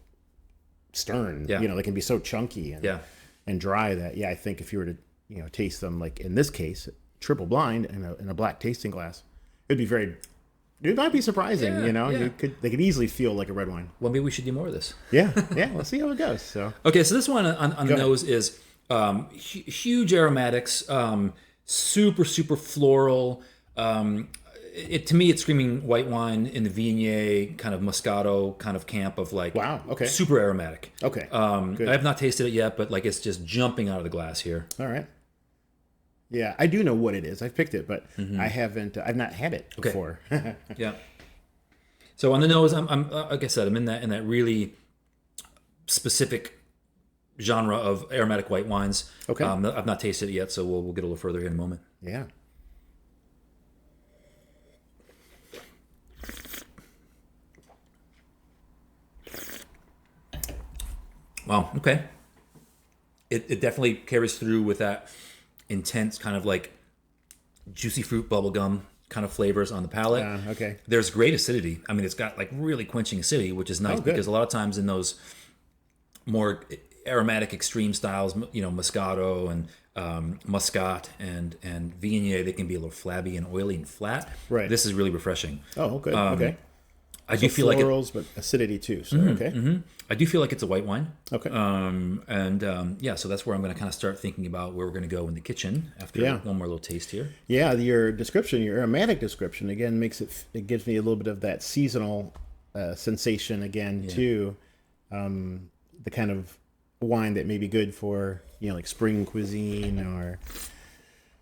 stern, Yeah. They can be so chunky and dry that, I think if you were to, taste them, like in this case, triple blind in a black tasting glass, it might be surprising, they could easily feel like a red wine. Well, maybe we should do more of this. Yeah, let's see how it goes. So Okay, so this one on the nose is Huge aromatics, super floral. To me, it's screaming white wine in the Viognier kind of Moscato kind of camp of like, wow, okay, super aromatic. Okay, good. I have not tasted it yet, but like it's just jumping out of the glass here. All right. Yeah, I do know what it is. I've picked it, but I haven't. I've not had it before. Yeah. So on the nose, I'm like I said, I'm in that really specific genre of aromatic white wines. Okay. I've not tasted it yet, so we'll get a little further here in a moment. Yeah. Wow. Okay. It definitely carries through with that intense kind of like juicy fruit bubblegum kind of flavors on the palate. Okay. There's great acidity. I mean, it's got like really quenching acidity, which is nice because a lot of times in those more aromatic extreme styles, Moscato and Muscat and Viognier, they can be a little flabby and oily and flat. Right. This is really refreshing. Oh, okay. Okay. I do feel florals, but acidity too. So I do feel like it's a white wine. Okay. So that's where I'm going to kind of start thinking about where we're going to go in the kitchen after one more little taste here. Yeah, your description, your aromatic description, again it gives me a little bit of that seasonal sensation again too. The kind of wine that may be good for like spring cuisine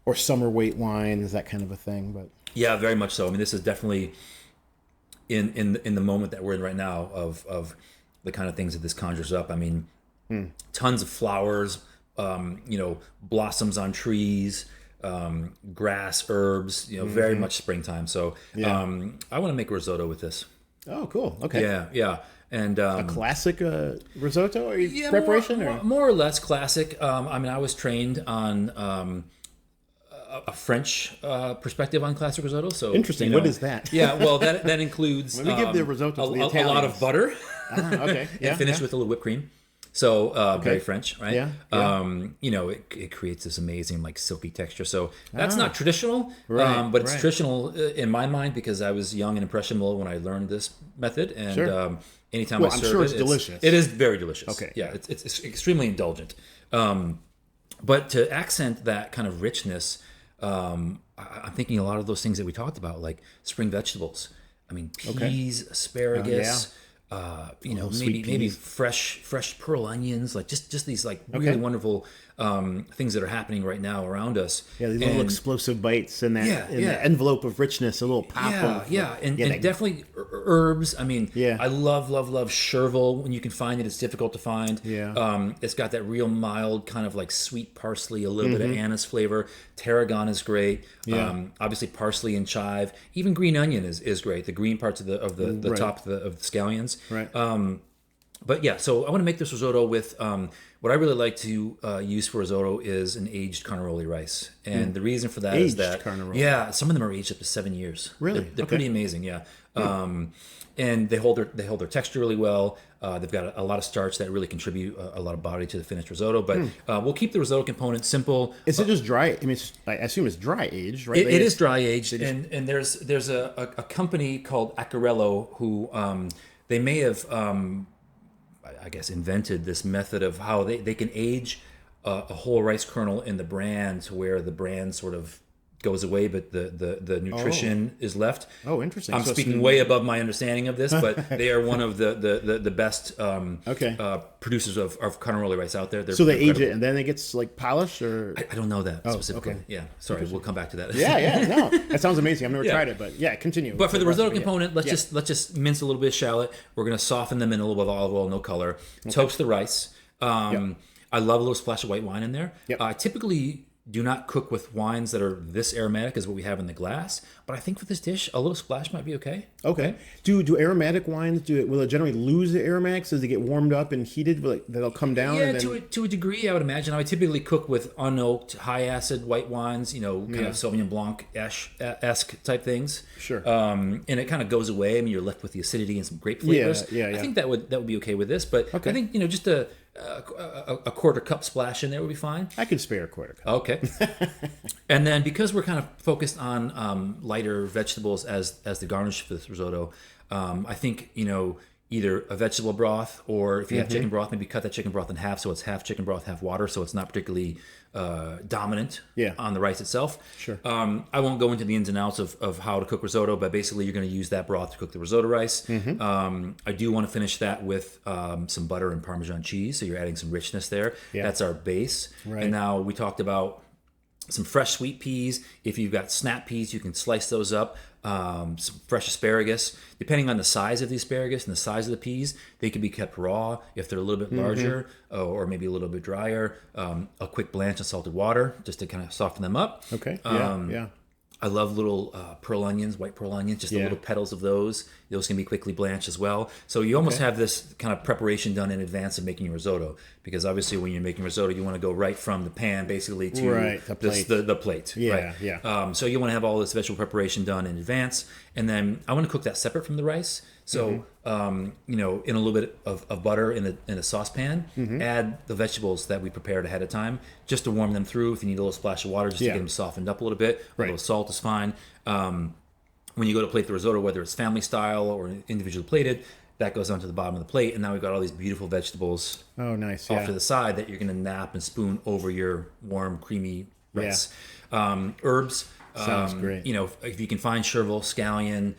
or summer white wines, that kind of a thing. But yeah, very much so. I mean, this is definitely in the moment that we're in right now of the kind of things that this conjures up. I mean, tons of flowers, blossoms on trees, grass, herbs, very much springtime. So I want to make risotto with this. Oh, cool. Okay. Yeah. And a classic risotto preparation? More or less classic. I mean, I was trained on a French perspective on classic risotto. So interesting. What is that? Yeah, well, that includes Let me give the risotto to the a lot of butter. Okay. Yeah. And finished with a little whip cream. So very French, right? Yeah. It creates this amazing like silky texture. So that's not traditional, but it's traditional in my mind because I was young and impressionable when I learned this method. And anytime I serve I'm sure it's delicious. It is very delicious. Okay. Yeah, it's extremely indulgent. But to accent that kind of richness, I'm thinking a lot of those things that we talked about, like spring vegetables. I mean, peas, asparagus. Maybe fresh pearl onions, like just these like really wonderful things that are happening right now around us. Yeah, these little explosive bites in that that envelope of richness, a little pop. And definitely herbs. I mean, I love chervil when you can find it. It's difficult to find. It's got that real mild kind of like sweet parsley, a little bit of anise flavor. Tarragon is great. Obviously parsley and chive. Even green onion is great. The green parts of the top of the scallions. Right. But yeah, so I want to make this risotto with what I really like to use for risotto is an aged Carnaroli rice, and the reason for that is that Carnaroli. some of them are aged up to 7 years. Really, they're pretty amazing. Yeah, and they hold their texture really well. They've got a lot of starch that really contribute a lot of body to the finished risotto. But we'll keep the risotto component simple. Is it just dry? I mean, I assume it's dry aged, right? It is dry aged, and there's a company called Accarello who they may have. I guess invented this method of how they can age a whole rice kernel in the bran to where the bran sort of goes away, but the nutrition is left. Oh, interesting. I'm speaking way above my understanding of this, but they are one of the best producers of Carnaroli rice out there. So they age it and then it gets like polished, or I don't know that specifically. Okay. Yeah, sorry, we'll come back to that. No, that sounds amazing. I've never tried it, but continue. But for the risotto component, let's just mince a little bit of shallot. We're gonna soften them in a little bit of olive oil, no color. Toast the rice. I love a little splash of white wine in there. I typically do not cook with wines that are this aromatic as what we have in the glass, but I think for this dish, a little splash might be okay. Okay. Do aromatic wines will it generally lose the aromatics as they get warmed up and heated? That'll come down. Yeah, to a degree, I would imagine. I would typically cook with unoaked, high acid white wines. Kind of Sauvignon Blanc-esque type things. Sure. And it kind of goes away. I mean, you're left with the acidity and some grape flavors. Yeah. I think that would be okay with this, but I think just a quarter cup splash in there would be fine. I could spare a quarter cup. Okay. And then because we're kind of focused on lighter vegetables as the garnish for this risotto, I think either a vegetable broth, or if you have chicken broth, maybe cut that chicken broth in half so it's half chicken broth, half water, so it's not particularly dominant on the rice itself. Sure. I won't go into the ins and outs of how to cook risotto, but basically you're going to use that broth to cook the risotto rice. I do want to finish that with some butter and Parmesan cheese, so you're adding some richness there. Yeah. That's our base. Right. And now we talked about some fresh sweet peas. If you've got snap peas, you can slice those up. Some fresh asparagus. Depending on the size of the asparagus and the size of the peas, they can be kept raw if they're a little bit larger or maybe a little bit drier. A quick blanch in salted water just to kind of soften them up. Okay. Yeah. I love little pearl onions, white pearl onions, just the little petals of those. Those can be quickly blanched as well. So you almost have this kind of preparation done in advance of making your risotto, because obviously when you're making risotto, you want to go right from the pan basically to the plate. the plate. Yeah, right? So you want to have all this vegetable preparation done in advance, and then I want to cook that separate from the rice. So in a little bit of butter in a saucepan, add the vegetables that we prepared ahead of time, just to warm them through. If you need a little splash of water, just to get them softened up a little bit. A little salt is fine. When you go to plate the risotto, whether it's family style or individually plated, that goes onto the bottom of the plate, and now we've got all these beautiful vegetables. Oh, nice. Off to the side that you're going to nap and spoon over your warm, creamy rice. Herbs. Sounds great. If you can find chervil, scallion,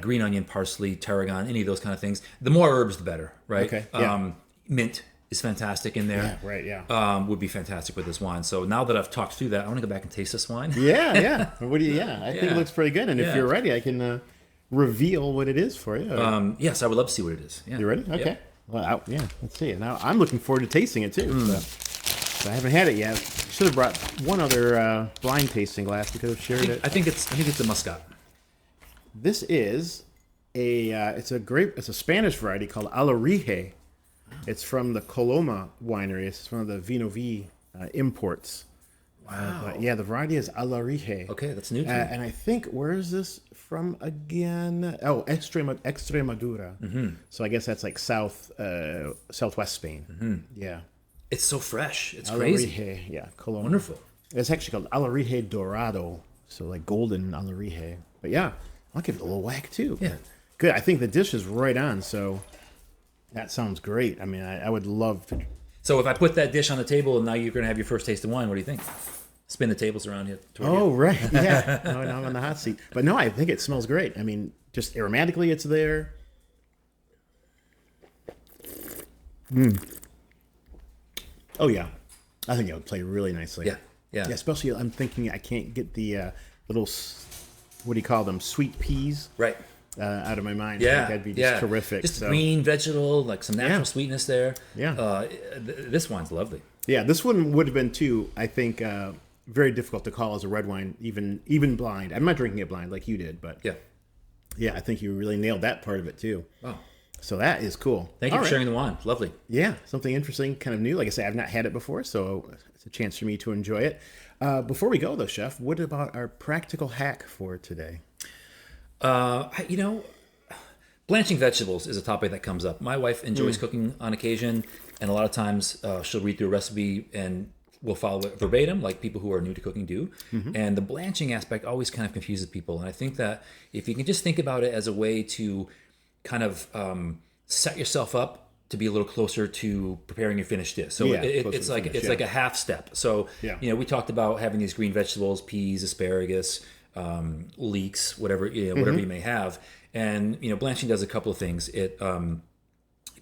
green onion, parsley, tarragon, any of those kind of things. The more herbs, the better, right? Okay. Yeah. Mint is fantastic in there. Yeah, right, yeah. Would be fantastic with this wine. So now that I've talked through that, I want to go back and taste this wine. Yeah. What do you? I think it looks pretty good. And if you're ready, I can reveal what it is for you. Yes, I would love to see what it is. Yeah. You ready? Okay. Yeah. Well, let's see. Now I'm looking forward to tasting it too. So I haven't had it yet. Should have brought one other blind tasting glass. We could have shared it. I think it's a Muscat. This is it's a Spanish variety called Alarije. It's from the Coloma winery. It's one of the Vino V imports. Wow. The variety is Alarije. Okay, that's new to me. And I think, where is this from again? Oh, Extremadura. So I guess that's like southwest Spain. Yeah. It's so fresh. It's Alarije, crazy. yeah, Coloma. Wonderful. It's actually called Alarije Dorado. So like golden Alarije. But yeah, I'll give it a little whack too. Yeah. Good. I think the dish is right on. So that sounds great. I mean, I would love to. So if I put that dish on the table and now you're going to have your first taste of wine, what do you think? Spin the tables around here. Oh, right. Yeah. Now I'm on the hot seat. But no, I think it smells great. I mean, just aromatically, it's there. Oh, yeah. I think it would play really nicely. Yeah. Especially, I'm thinking I can't get the little, what do you call them, sweet peas Right. Out of my mind. Yeah. I think that'd be just terrific. Just green vegetable, like some natural sweetness there. Yeah. This wine's lovely. Yeah, this one would have been, too, I think, very difficult to call as a red wine, even blind. I'm not drinking it blind like you did, but yeah, I think you really nailed that part of it, too. Wow. So that is cool. Thank you for sharing the wine. Lovely. Yeah, something interesting, kind of new. Like I say, I've not had it before, so it's a chance for me to enjoy it. Before we go, though, Chef, what about our practical hack for today? Blanching vegetables is a topic that comes up. My wife enjoys cooking on occasion, and a lot of times she'll read through a recipe and we'll follow it verbatim, like people who are new to cooking do. And the blanching aspect always kind of confuses people. And I think that if you can just think about it as a way to kind of set yourself up to be a little closer to preparing your finished dish. So it's like a half step. So we talked about having these green vegetables, peas, asparagus, leeks, whatever you may have. And blanching does a couple of things. It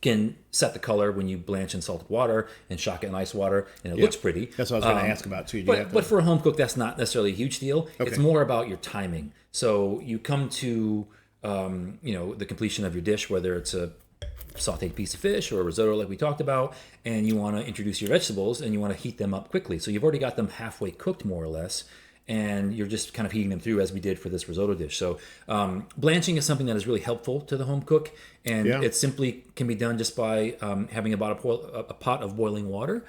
can set the color when you blanch in salted water and shock it in ice water, and it looks pretty. That's what I was going to ask about too. But for a home cook, that's not necessarily a huge deal. Okay. It's more about your timing. So you come to the completion of your dish, whether it's a sauteed piece of fish or a risotto like we talked about, and you want to introduce your vegetables and you want to heat them up quickly. So you've already got them halfway cooked more or less, and you're just kind of heating them through as we did for this risotto dish. So blanching is something that is really helpful to the home cook, and it simply can be done just by having a pot of boiling water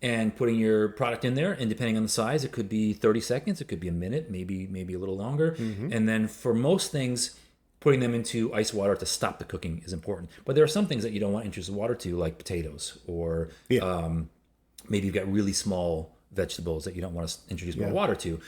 and putting your product in there, and depending on the size, it could be 30 seconds, it could be a minute, maybe a little longer. And then for most things, putting them into ice water to stop the cooking is important. But there are some things that you don't want to introduce water to, like potatoes, or maybe you've got really small vegetables that you don't want to introduce more water to.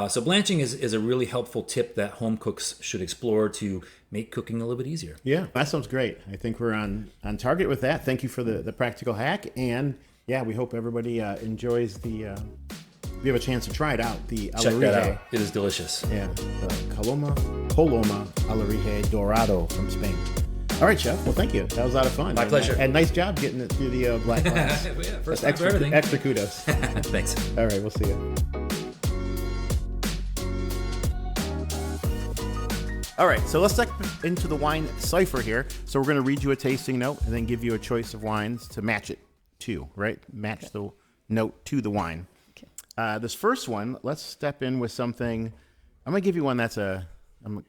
So blanching is a really helpful tip that home cooks should explore to make cooking a little bit easier. Yeah, that sounds great. I think we're on target with that. Thank you for the practical hack. And yeah, we hope everybody enjoys the, if you have a chance to try it out, the Check that Alarije. out. It is delicious. Yeah, the Coloma Alarije Dorado from Spain. All right, Chef. Well, thank you. That was a lot of fun. My pleasure. And nice job getting it through the black glass. Yeah, first time for everything. Extra kudos. Thanks. All right, we'll see you. All right, so let's step into the wine cipher here. So we're going to read you a tasting note and then give you a choice of wines to match it to, right? Match the note to the wine. Okay. This first one, let's step in with something. I'm going to give you one that's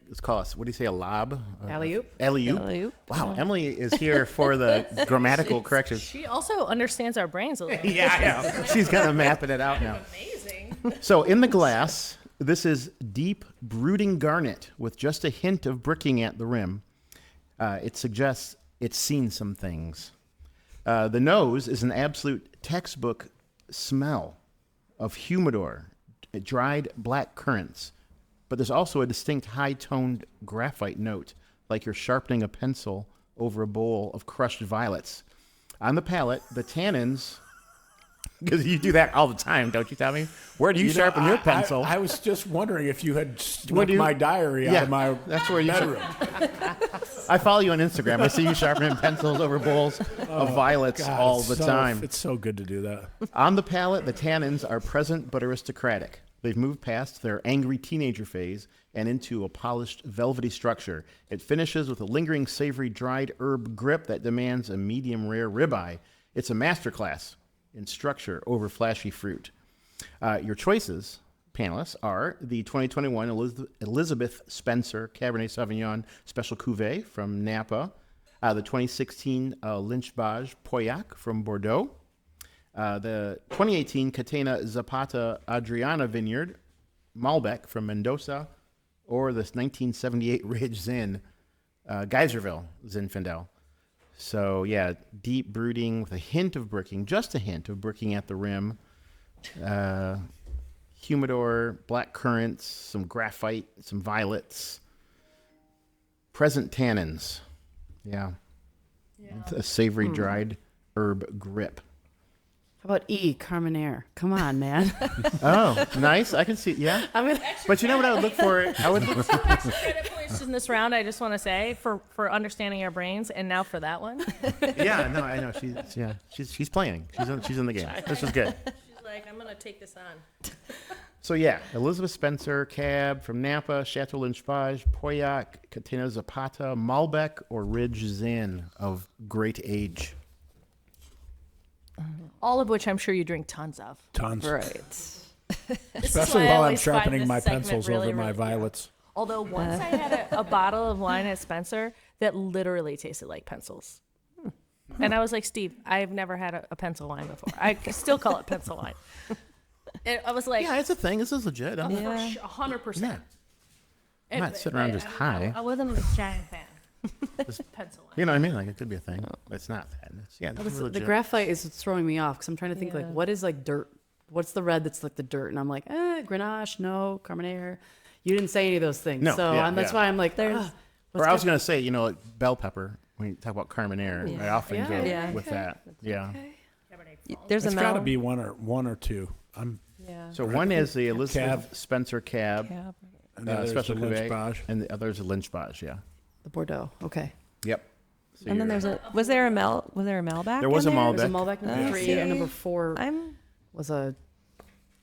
let's call it, what do you say, a lob? Alley-oop. Alley-oop. Alley-oop. Wow, Emily is here for the grammatical corrections. She also understands our brains a little. Yeah. She's kind of mapping it out now. Amazing. So in the glass, this is deep brooding garnet with just a hint of bricking at the rim. It suggests it's seen some things. The nose is an absolute textbook smell of humidor, dried black currants. But there's also a distinct high-toned graphite note, like you're sharpening a pencil over a bowl of crushed violets. On the palate, the tannins, because you do that all the time, don't you, Tommy? Where do you sharpen your pencil? I was just wondering if you had snuck my diary out of my that's where you bedroom. I follow you on Instagram. I see you sharpening pencils over bowls of violets all the time. It's so good to do that. On the palate, the tannins are present but aristocratic. They've moved past their angry teenager phase and into a polished, velvety structure. It finishes with a lingering, savory, dried herb grip that demands a medium-rare ribeye. It's a masterclass in structure over flashy fruit. Your choices, panelists, are the 2021 Elizabeth Spencer Cabernet Sauvignon Special Cuvée from Napa, the 2016 Lynch-Bages Pauillac from Bordeaux, the 2018 Catena Zapata Adriana Vineyard Malbec from Mendoza, or the 1978 Ridge Zin Geyserville Zinfandel. So yeah, deep brooding with a hint of bricking, just a hint of bricking at the rim. Humidor, black currants, some graphite, some violets. Present tannins. Yeah. A savory dried herb grip. How about Carmenere? Come on, man. Oh, nice. I can see. Yeah. But you know what I would look for? I would look for Credit points in this round, I just want to say, for understanding our brains, and now for that one. Yeah, no, I know. She's playing. She's in the game. This is good. She's like, I'm going to take this on. So yeah, Elizabeth Spencer Cab from Napa, Chateau Lynch-Bages, Pauillac, Catena Zapata, Malbec, or Ridge Zin of great age. All of which I'm sure you drink tons of. Tons. Right. Especially while I'm sharpening my pencils over my violets. Although once I had a bottle of wine at Spencer that literally tasted like pencils. And I was like, Steve, I've never had a pencil wine before. I still call it pencil wine. I was like, Yeah, it's a thing. This is legit. I'm 100%. Yeah. I'm not sitting around just high. I wasn't a giant fan. Pencil wine. You know what I mean? Like, it could be a thing. But it's not that. It's The graphite is throwing me off because I'm trying to think like what is like dirt? What's the red that's like the dirt? And I'm like, Grenache, no, Carmenere. You didn't say any of those things. No, So that's why I'm like, There's- Or I was going to say, like bell pepper, when you talk about Carmenere, I often go with that. Yeah. There's It's a got to Mel. be one or two. So one is the Elizabeth Spencer Cab, And the other's Special the Cuvée, Lynch-Bages. and the other is a Lynch-Bages, yeah. the Bordeaux. Okay. Yep. So And then you're- was there a Malbec? There was a in there? Malbec. There's a Malbec number 3 and number 4 was a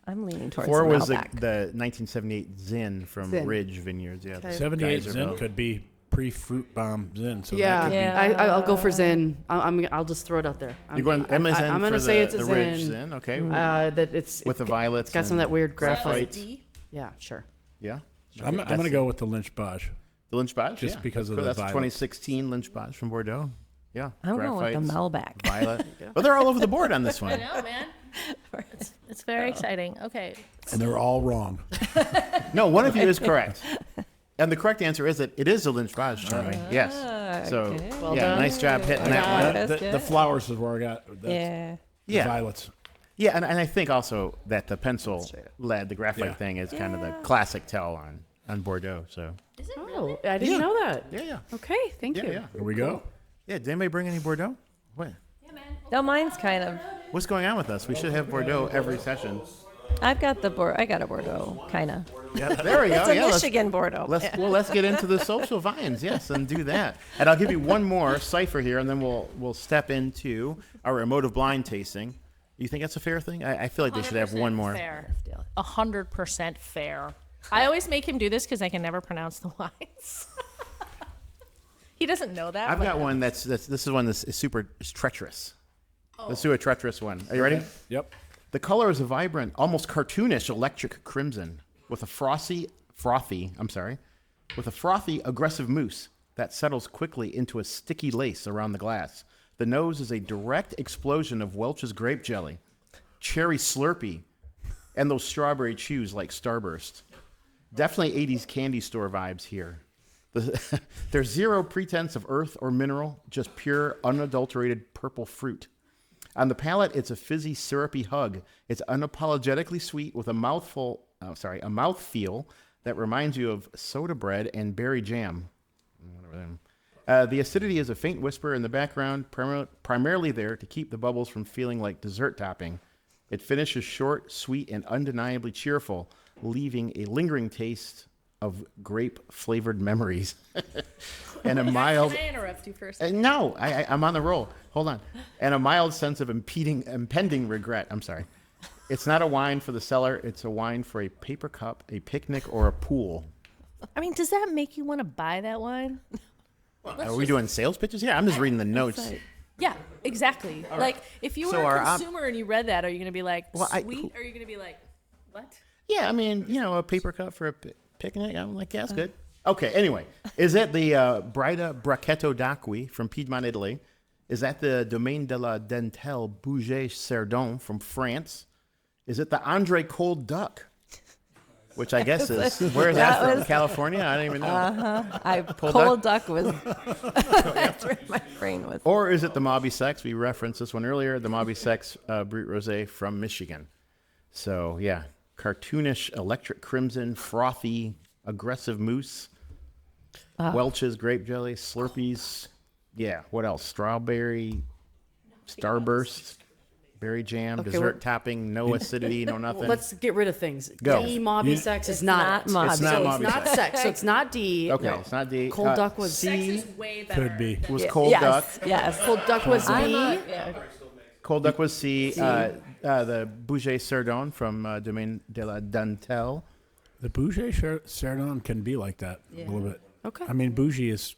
I'm leaning towards 4 was Malbec. the 1978 Zin from Zin. Ridge Vineyards. Yeah. Okay. 78 Geyserville. Zin could be pre-fruit bomb Zin. So yeah. that could Yeah. I'll go for Zin. I'll just throw it out there. You're going Emma Zin I'm for gonna say it's a the Zin. Ridge Zin, okay. That it's With the violets. It's got some of that weird graphite. D? Yeah, sure. Yeah. I'm going to go with the Lynch-Bages. The Lynch-Bages, Just yeah. because of That's the the violets. 2016 Lynch-Bages from Bordeaux. Yeah. I'm going with the Graphites, Malbec. Violet. But they're all over the board on this one. No, man. It's very exciting. Okay. And they're all wrong. No, one of you is correct. And the correct answer is that it is the Lynch-Bages, Charlie. Yes. So, okay. Well yeah, done. nice job hitting that one. That's The good. flowers is where I got the Yeah. violets. Yeah, and I think also that the pencil lead, the graphite thing, is kind of the classic tell on Bordeaux. So Oh, I didn't know that. yeah. Okay, thank you. Yeah. Here we go. Yeah, did anybody bring any Bordeaux? What? No, mine's kind of. What's going on with us? We should have Bordeaux every session. I got a Bordeaux, kind of. Yeah, there we go. It's a Yeah, Michigan Bordeaux. let's get into the social vines, yes, and do that. And I'll give you one more cipher here, and then we'll step into our emotive blind tasting. You think that's a fair thing? I feel like they should have one more. Fair. 100% fair. I always make him do this because I can never pronounce the wines. He doesn't know that. I've got one this is one that's super treacherous. Let's do a treacherous one. Are you ready? Yep. The color is a vibrant, almost cartoonish electric crimson with a frothy, aggressive mousse that settles quickly into a sticky lace around the glass. The nose is a direct explosion of Welch's grape jelly, cherry Slurpee, and those strawberry chews like Starburst. Definitely 80s candy store vibes here. There's zero pretense of earth or mineral, just pure, unadulterated purple fruit. On the palate, it's a fizzy, syrupy hug. It's unapologetically sweet with a mouthfeel that reminds you of soda bread and berry jam. The acidity is a faint whisper in the background, primarily there to keep the bubbles from feeling like dessert topping. It finishes short, sweet, and undeniably cheerful, leaving a lingering taste of grape-flavored memories. And a mild... Can I interrupt you first? No, I'm on the roll. Hold on. And a mild sense of impending regret. I'm sorry. It's not a wine for the cellar. It's a wine for a paper cup, a picnic, or a pool. I mean, does that make you want to buy that wine? Are we doing sales pitches? Yeah, I'm just reading the notes. Yeah, exactly. Like, if you were So a consumer and you read that, are you going to be like, Well, sweet? Or are you going to be like, what? Yeah, I mean, a paper cup for a picnic. I'm like, yeah, that's good. Okay, anyway. Is that the Brida Bracchetto d'Acqui from Piedmont, Italy? Is that the Domaine de la Dentelle Puget Sound from France? Is it the Andre Cold Duck? Which I guess is, where is that from? California? I don't even know. Cold duck was, that's where my brain was. Or is it the Mauby Sex? We referenced this one earlier, the Mauby Sex Brut Rosé from Michigan. So, yeah, cartoonish electric crimson, frothy, aggressive mousse, Welch's grape jelly, Slurpees. Yeah, what else? Strawberry, Starburst, berry jam, dessert topping, no acidity, no nothing. Let's get rid of things. Go. D, Mauby Sex is not it. Mauby. It's not So Mauby it's not Sex. sex, so it's not D. Okay, No. it's not D. Cold Duck was Sex C. is way better. Could be. Was Cold Duck. Yes. Cold Duck was B. Cold Duck was C. The Bouget Sardon from Domaine de la Dentelle. The Bougie Chardonnay can be like that a little bit. Okay. I mean, Bougie is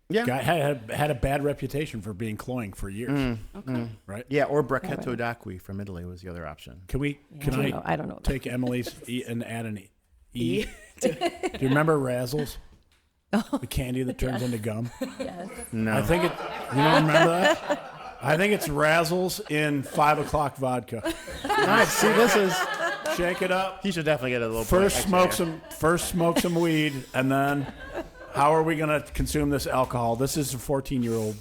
Yeah. had a bad reputation for being cloying for years. Right? Yeah, or Bracchetto d'Acqui from Italy was the other option. Can I don't know. take Emily's E and add an E? Do you remember Razzles? The candy that turns into gum? Yes. No. I think it. You don't remember that? I think it's Razzles in 5 o'clock vodka. All right, see, this is... Shake it up. He should definitely get a little First point smoke some weed, and then how are we going to consume this alcohol? This is a 14-year-old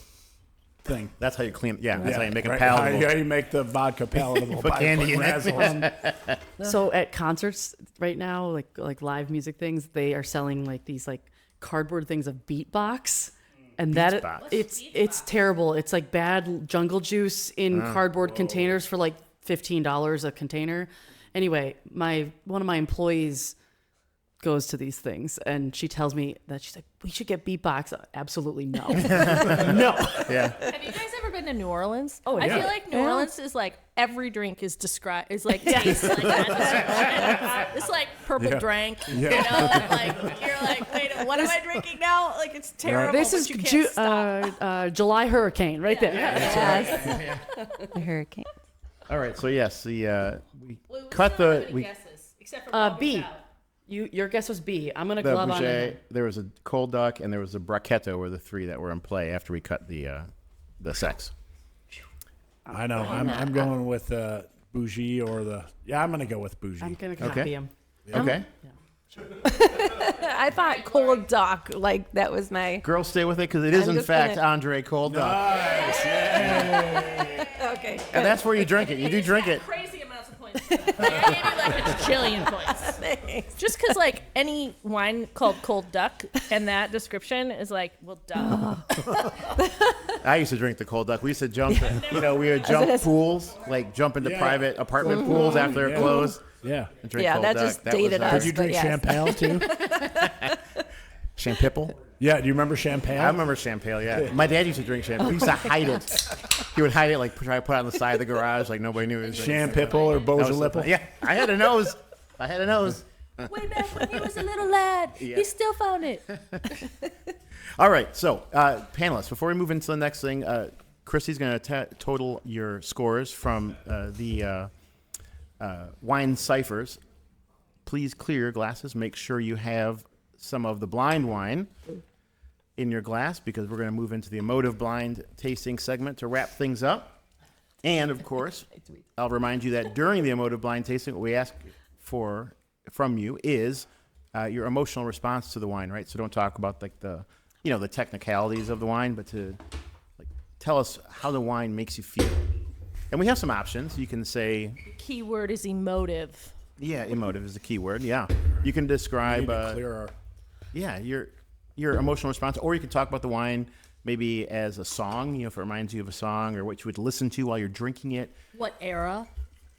thing. That's how you clean. Yeah, that's how you make it right? palatable. How you make the vodka palatable? Put by candy putting in it. Razzles. So at concerts right now, like live music things, they are selling like these like cardboard things of beatbox. And Beatsbox. it's terrible. It's like bad jungle juice in cardboard containers for like $15 a container. Anyway, one of my employees goes to these things, and she tells me that she's like, we should get beatbox. Absolutely no. No. Yeah. Have you guys ever been to New Orleans? Oh, I yeah. feel like New Orleans is like every drink is described is like tastes like that. It's like purple drink. You know, like you're like, wait, what am I drinking now? Like it's terrible. This but is you can't stop. July hurricane right there. Yes. The hurricane. All right, so yes, we Well, cut still have the... any We, guesses, except for B. Bobby's out. Your guess was B. I'm gonna the glove on Bouget, it. there was a Cold Duck, and there was a Bracchetto were the three that were in play after we cut the sex. I know. I'm going with Bougie or the... Yeah, I'm going to go with Bougie. I'm gonna copy him. Okay. I thought cold duck, like that was my. Girls, stay with it because it is, I'm in just fact, gonna- Andre Cold Duck. Nice. Okay. And that's where you drink it. You do drink it. Crazy amounts of points. I gave you like a bajillion points. Just because like any wine called Cold Duck and that description is like, well, duh. I used to drink the Cold Duck. We used to jump, we would jump pools, like jump into private apartment pools after they're closed. Yeah. And drink Yeah, Cold that Duck. just That was dated our- us. Did you drink yes. champagne too? Champipple? Yeah. Do you remember champagne? I remember champagne, yeah. My dad used to drink champagne. He used to hide it. He would hide it, like try to put it on the side of the garage, like nobody knew it was Champipple or That was so Beaujolais? funny. Yeah, I had a nose. Way back when he was a little lad, he still found it. All right, so panelists, before we move into the next thing, Christy's going to total your scores from the wine ciphers. Please clear your glasses. Make sure you have some of the blind wine in your glass because we're going to move into the Emotive blind tasting segment to wrap things up. And, of course, I'll remind you that during the Emotive blind tasting, what we ask for from you is your emotional response to the wine, right? So don't talk about like the technicalities of the wine, but to like tell us how the wine makes you feel. And we have some options. You can say, Keyword is emotive. yeah, emotive is the key word. Yeah, you can describe, Clear our. yeah, your emotional response, or you can talk about the wine maybe as a song. If it reminds you of a song, or what you would listen to while you're drinking it. What era?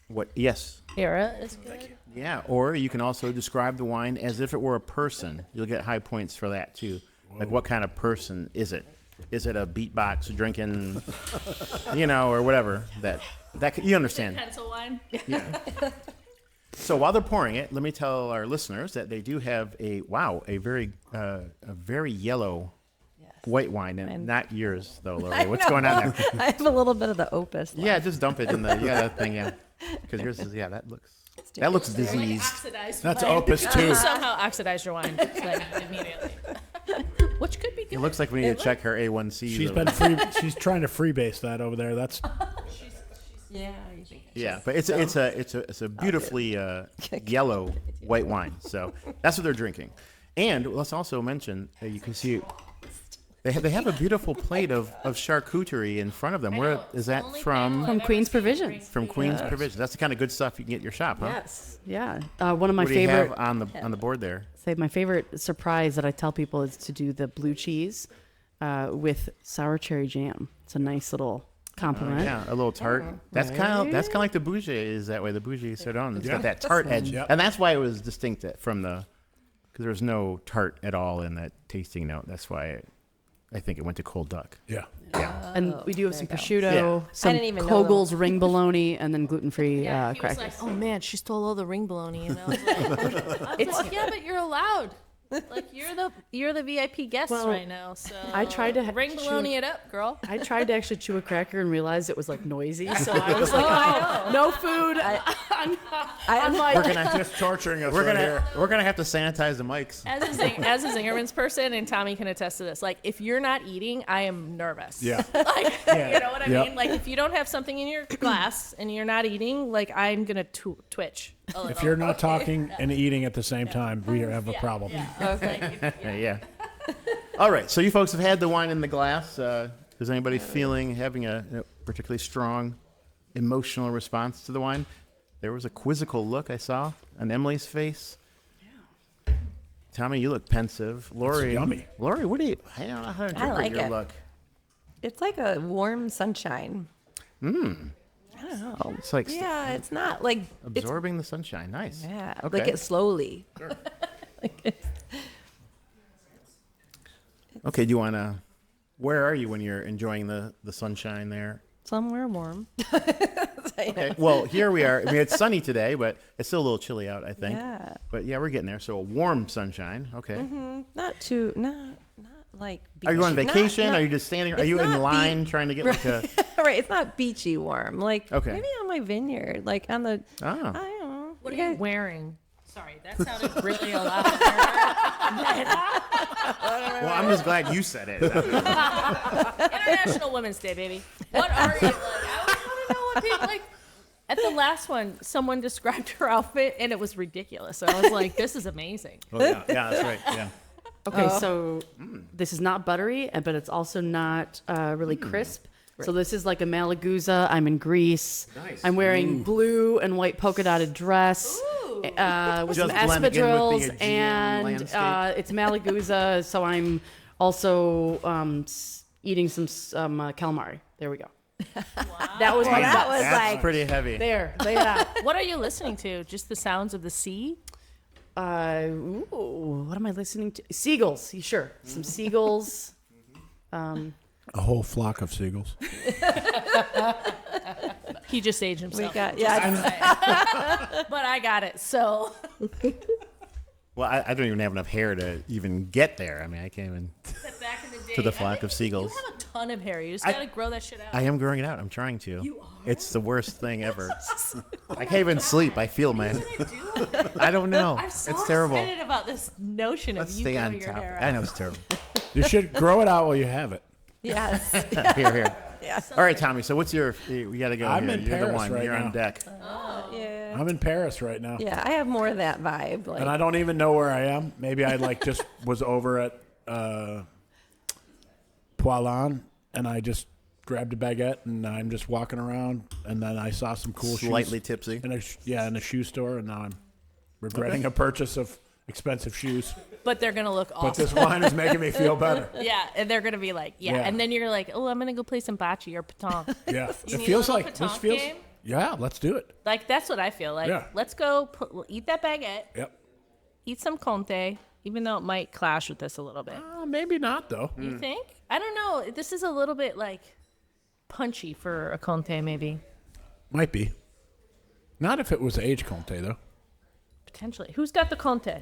What? Yes. Era is good. Yeah, or you can also describe the wine as if it were a person. You'll get high points for that too. Like what kind of person is it? Is it a beatbox drinking, or whatever? That you understand. Pencil wine. So while they're pouring it, let me tell our listeners that they do have a very yellow white wine, and not yours though, Lori. What's going on there? I have a little bit of the opus. Yeah, just dump it in that thing. Yeah, because yours is that looks diseased. Oxidized That's wine. opus too. Somehow oxidize your wine like, immediately. Which could be good. It looks like we need to check her A1C. She's trying to freebase that over there. That's Yeah, you think. Yeah, but it's a beautifully yellow white wine. So that's what they're drinking. And let's also mention you can see they have a beautiful plate of charcuterie in front of them. Where is that from? From Queen's Provisions. From Queen's Provisions. That's the kind of good stuff you can get in your shop, huh? Yes. Yeah. One of my What do you favorite. have on the board there? Say my favorite surprise that I tell people is to do the blue cheese with sour cherry jam. It's a nice little compliment. Yeah, a little tart. That's kind of like the Bougie is that way. The Bougie Sardon. It's got that tart edge, and that's why it was distinct from because there was no tart at all in that tasting note. That's why I think it went to Cold Duck. yeah. And we do have some there you prosciutto, Yeah. some didn't even know Kogel's ring bologna, and then gluten-free He was crackers. like, oh man, she stole all the ring bologna, and I was like, yeah, but you're allowed. Like you're the VIP guest Well, right now, so I tried to ring chew- bologna it up, girl. I tried to actually chew a cracker and realized it was like noisy, so I was like, oh, no food. I'm like, We're gonna Just torturing us we're right gonna here. we're gonna have to sanitize the mics. As a Zingerman's person, and Tommy can attest to this. Like, if you're not eating, I am nervous. Yeah. Like, you know what I Yep. mean? Like, if you don't have something in your glass and you're not eating, like, I'm gonna twitch. A little. If you're not talking and eating at the same time, we have a problem. Yeah. All right. So you folks have had the wine in the glass. Is anybody having a particularly strong emotional response to the wine? There was a quizzical look I saw on Emily's face. Yeah. Tommy, you look pensive. Lori, yummy. Lori, what do you? I don't know how to interpret like your it. look. It's like a warm sunshine. I don't know. It's like Yeah, it's not like it's absorbing the sunshine. Nice. yeah, Okay. like it slowly. Okay. Do you want to? Where are you when you're enjoying the sunshine there? Somewhere warm. Okay. Well, here we are. I mean, it's sunny today, but it's still a little chilly out, I think. Yeah. But yeah, we're getting there. So a warm sunshine. Okay. Not too not like Are you on beachy. vacation? Not- Are you just standing? Are it's you in not line trying to get like a? right, it's not beachy warm. Like Okay. maybe on my vineyard, like on the Oh. I don't know. What are you wearing? Sorry, that sounded really loud. Well, I'm just glad you said it. International Women's Day, baby. What are you like? I always want to know what people like. At the last one, someone described her outfit, and it was ridiculous. So I was like, this is amazing. Oh, yeah, that's right. Yeah. Okay, so this is not buttery, but it's also not really crisp. So this is like a Malaguza. I'm in Greece. Nice. I'm wearing blue and white polka dotted dress with some Just blending in with the espadrilles, Aegean and landscape. it's Malaguza. So I'm also eating some calamari. There we go. That was my that best. was That's like pretty heavy. There, lay it out. What are you listening to? Just the sounds of the sea? What am I listening to? Seagulls. Sure, some seagulls. A whole flock of seagulls. He just aged we himself. got But I got it. So Well, I don't even have enough hair to even get there. I mean, I can't even back in the day, to the flock of seagulls. You have a ton of hair. You just gotta grow that shit out. I am growing it out. I'm trying to. You are? It's the worst thing ever. I can't even sleep. I feel, man. I don't know. I'm so it's terrible. excited about this notion Let's of you stay growing on your top. hair I out. know it's terrible. You should grow it out while you have it. yes. Here. All right, Tommy. So what's your? We got to go. I'm here. in You're the Paris one. right You're now. on deck. Yeah. I'm in Paris right now. Yeah, I have more of that vibe. Like, And I don't even know where I am. Maybe I just was over at Poilon and I just grabbed a baguette and I'm just walking around and then I saw some cool Slightly shoes. tipsy. In a shoe store and now I'm regretting a purchase of expensive shoes. But they're gonna look awesome. But this wine is making me feel better. Yeah, and they're gonna be like, yeah. Yeah. And then you're like, oh, I'm gonna go play some bocce or petanque. Yeah. You It need feels a little like this petanque feels. game? Yeah, let's do it. Like that's what I feel like. Yeah. Let's go eat that baguette, Yep. eat some Conte, even though it might clash with this a little bit. Maybe not though. You think? I don't know. This is a little bit like punchy for a Conte, maybe. Might be. Not if it was age Conte though. Potentially. Who's got the Conte?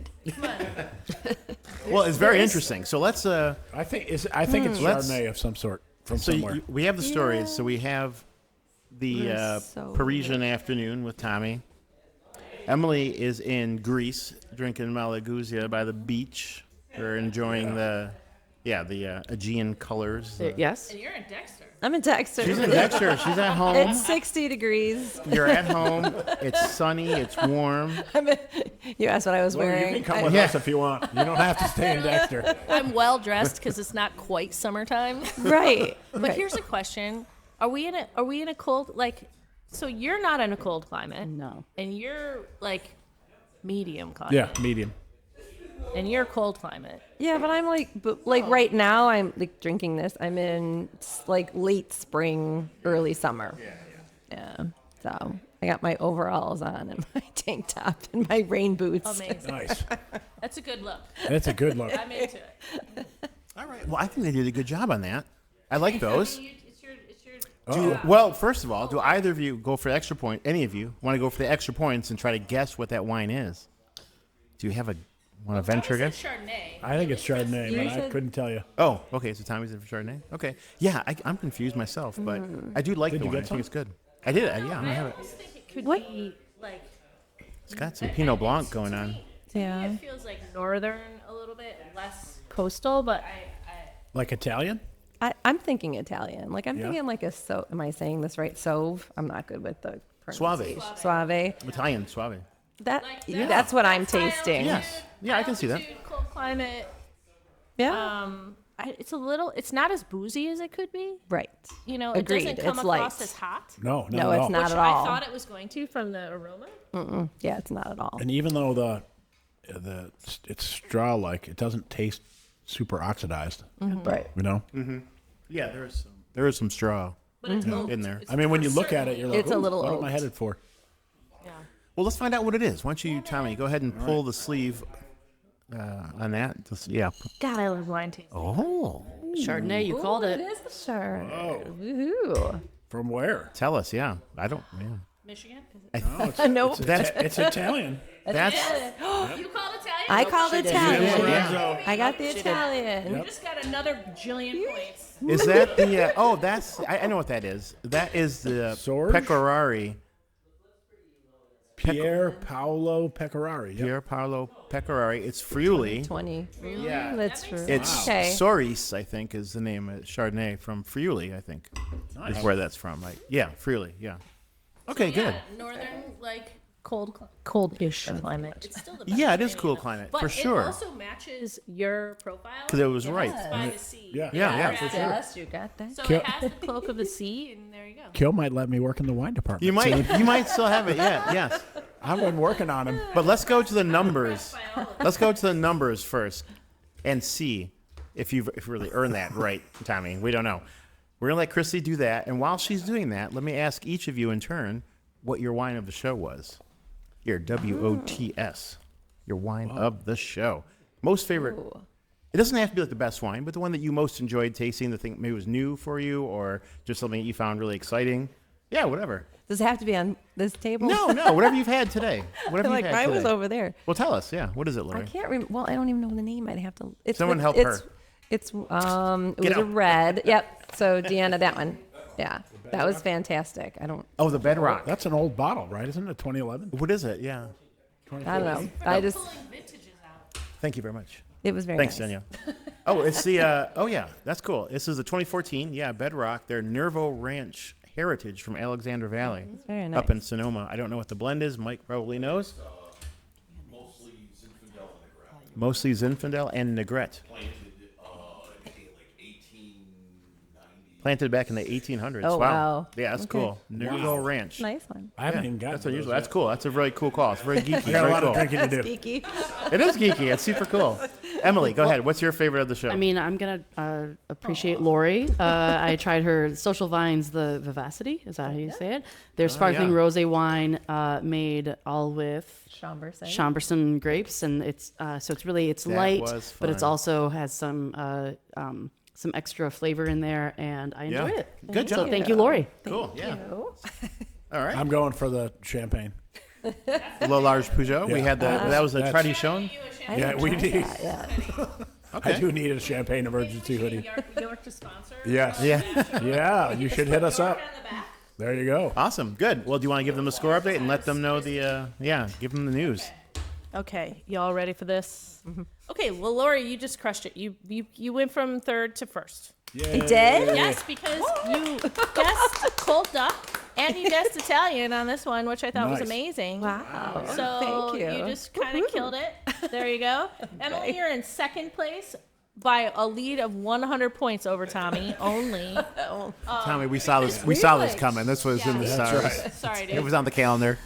Well, it's very interesting. So let's. I think it's Let's- Chardonnay of some sort from So somewhere. we have the stories. So we have the That's so Parisian afternoon with Tommy. Emily is in Greece drinking Malaguza by the beach. We're enjoying the Aegean colors. Yes. You're in Dexter. I'm in Dexter. She's in Dexter. She's at home. It's 60 degrees. You're at home. It's sunny. It's warm. You asked what I was Well, wearing. you can come with us if you want. You don't have to stay in Dexter. I'm well dressed because it's not quite summertime. Right. But right. here's a question: Are we in a cold like? So you're not in a cold climate, No. and you're like medium climate, Yeah, medium. and you're cold climate. Yeah, but I'm like right now I'm like drinking this. I'm in like late spring, early summer. Yeah. So I got my overalls on and my tank top and my rain boots. Amazing. Nice. That's a good look. That's a good look. I'm into it. All right. Well, I think they did a good job on that. I like those. It's your Well, first of all, do either of you go for the extra point? Any of you want to go for the extra points and try to guess what that wine is? Do you have a want to venture guess? Chardonnay. I think it's Chardonnay, You but I should- couldn't tell you. Oh, okay. So Tommy's in for Chardonnay. Okay. Yeah, I'm confused myself, but I do like Did the you wine. I get think it's good. I did. Yeah, I have it. It could What? be like It's got some Pinot Blanc going on. Yeah. it feels like northern a little bit, less coastal, but I Like Italian? I'm thinking Italian. Like I'm Yeah. thinking like a so. Am I saying this right? Sauve. I'm not good with the pronunciation. Suave. Italian suave. That Like that. that's what I'm tasting. Yes. Yeah, I can see that. altitude, cold climate. Yeah. It's not as boozy as it could be. Right. You know, Agreed. it doesn't come It's across light. as hot. No, No, at it's all. not Which at I all. thought it was going to from the aroma. Yeah, it's not at all. And even though it's straw-like, it doesn't taste super oxidized. Right. You know? Yeah, there is some straw But it's oak. in there. I mean, when you look at it, you're like, It's a "Ooh, little what am I oaked." headed for? Yeah. Well, let's find out what it is. Why don't you, Tommy, go ahead and pull the sleeve on that. Yeah. God, I love wine tasting. Oh, Chardonnay, you called It it. is the Chardonnay. Woohoo. From where? tell us. Yeah, I don't. Yeah. Michigan? Nope. It's Italian. That's You called Italian? I called Italian. Lorenzo. I got the Italian. You just got another bajillion points. is that the? Oh, that's. I know what that is. That is the Sorge? Pecorari. Pierpaolo Pecorari. Yep. Pierpaolo Pecorari. It's Friuli. 20. Yeah. That's true. It's Okay. Soris, I think, is the name of Chardonnay from Friuli. I think is where that's from. Right? Yeah, Friuli. Yeah. Okay, good. Yeah, northern, like cold-ish climate. It's still the best Yeah, it is of cool any of them. climate, But for sure. it also matches your profile. 'Cause it was right. It's by the sea. Yeah. Yeah, for sure. Yes, you got that. So it has the cloak of the sea, and there you go. Kill might let me work in the wine department. You might still have it. Yeah, yes. I've been working on him. But let's go to the numbers. Biology. Let's go to the numbers first and see if you've really earned that right, Tommy. We don't know. We're going to let Chrissy do that. And while she's doing that, let me ask each of you in turn what your wine of the show was. Your WOTS. Your wine of the show. Most favorite. Ooh. It doesn't have to be like the best wine, but the one that you most enjoyed tasting, the thing maybe was new for you or just something that you found really exciting. Yeah, whatever. Does it have to be on this table? No, whatever you've had today. Whatever Like you've had mine was today. over there. Well, tell us. Yeah, what is it, I Larry? can't remember. Well, I don't even know the name. I'd have to. It's Someone help her. It was Get a out. red. Yep. So Deanna, that one. Yeah, that was fantastic. I don't. Oh, the Bedrock. That's an old bottle, right? Isn't it 2011? What is it? Yeah. I don't know. I just. Pulling vintages out. Thank you very much. It was very Thanks, nice. Danielle. Oh, it's the. Oh, yeah. That's cool. This is the 2014. Yeah, Bedrock. Their Nervo Ranch Heritage from Alexander Valley. It's very Up nice. in Sonoma. I don't know what the blend is. Mike probably knows. Mostly Zinfandel and Negrette. Planted back in the 1800s. Oh, wow. Yeah, that's Okay. cool. Nervo Ranch. Nice one. I haven't even gotten That's to unusual. those That's cool. That's a really cool call. It's very geeky. yet. I got a Very lot cool. of drinking to do. Geeky. It is geeky. It's super cool. Emily, go ahead. What's your favorite of the show? I mean, I'm gonna appreciate Lori. I tried her Social Vines, the Vivacity. Is that how you say it? Their sparkling yeah. rosé wine made all with Chamberson. Chamberson grapes, and it's so it's really That light, was but it's fun. also has some extra flavor in there, and I enjoyed Yeah. it. Good So job. thank you, Lori. Cool. Yeah. Oh. All right. I'm going for the champagne. Lalarge-Peugeot. We Yeah. had that was a That's- tradition. Yeah, we need. Yeah. I do need a champagne emergency hoodie. York to sponsor. Yes. Yeah. Yeah, you should hit us up. On the back. There you go. Awesome. Good. Well, do you want to give them a score update and let them know the give them the news. Okay, y'all ready for this? Okay, well, Lori, you just crushed it. You went from third to first. He did? Yes, because you guessed cold duck and you guessed Italian on this one, which I thought was Nice. amazing. Wow. So Thank you. just kind of killed it. There you go. Emily, you're in second place by a lead of 100 points over Tommy only. Tommy, we saw this. We saw this coming. This was in the stars. Sorry, dude. It was on the calendar.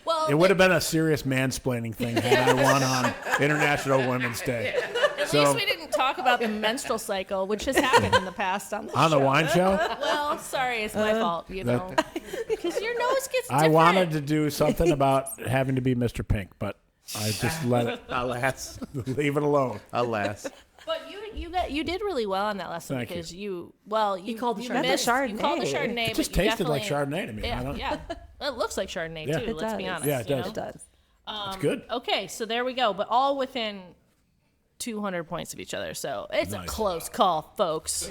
Well, It would have been a serious mansplaining thing had I won on International Women's Day. at least we didn't talk about the menstrual cycle, which has happened in the past on the On the show. wine show, Well, sorry, it's my fault, you know. Because your nose gets different. I wanted to do something about having to be Mr. Pink, but I just let it Alas. leave it alone. Alas. But you did really well on that lesson Thank you. because you called the you Chardonnay. missed- You called the Chardonnay. Chardonnay. It just but you tasted like definitely- Chardonnay to me. I Yeah, don't, yeah. It looks like Chardonnay Yeah. too. It Let's be does. honest. Yeah, it you does. know? It does. It's good. Okay, so there we go. But all within 200 points of each other. So it's a Nice. close call, folks.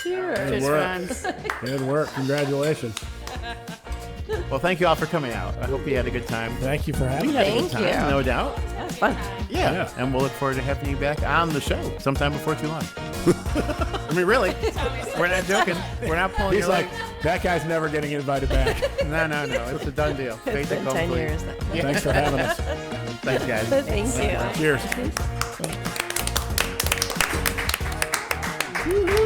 Sure. Good Just work. friends. Good work. Congratulations. Well, thank you all for coming out. I hope you had a good time. Thank you for having We me. had a good Thank time, you. no doubt. That was fun. Yeah. Yeah. And we'll look forward to having you back on the show sometime before too long. I mean, really. We're not joking. We're not pulling He's your like, leg. that guy's never getting invited back. No. It's a done deal. It's Faith been and 10 complete. years now. Thanks for having us. Thanks, guys. Thank you. Cheers. Thanks.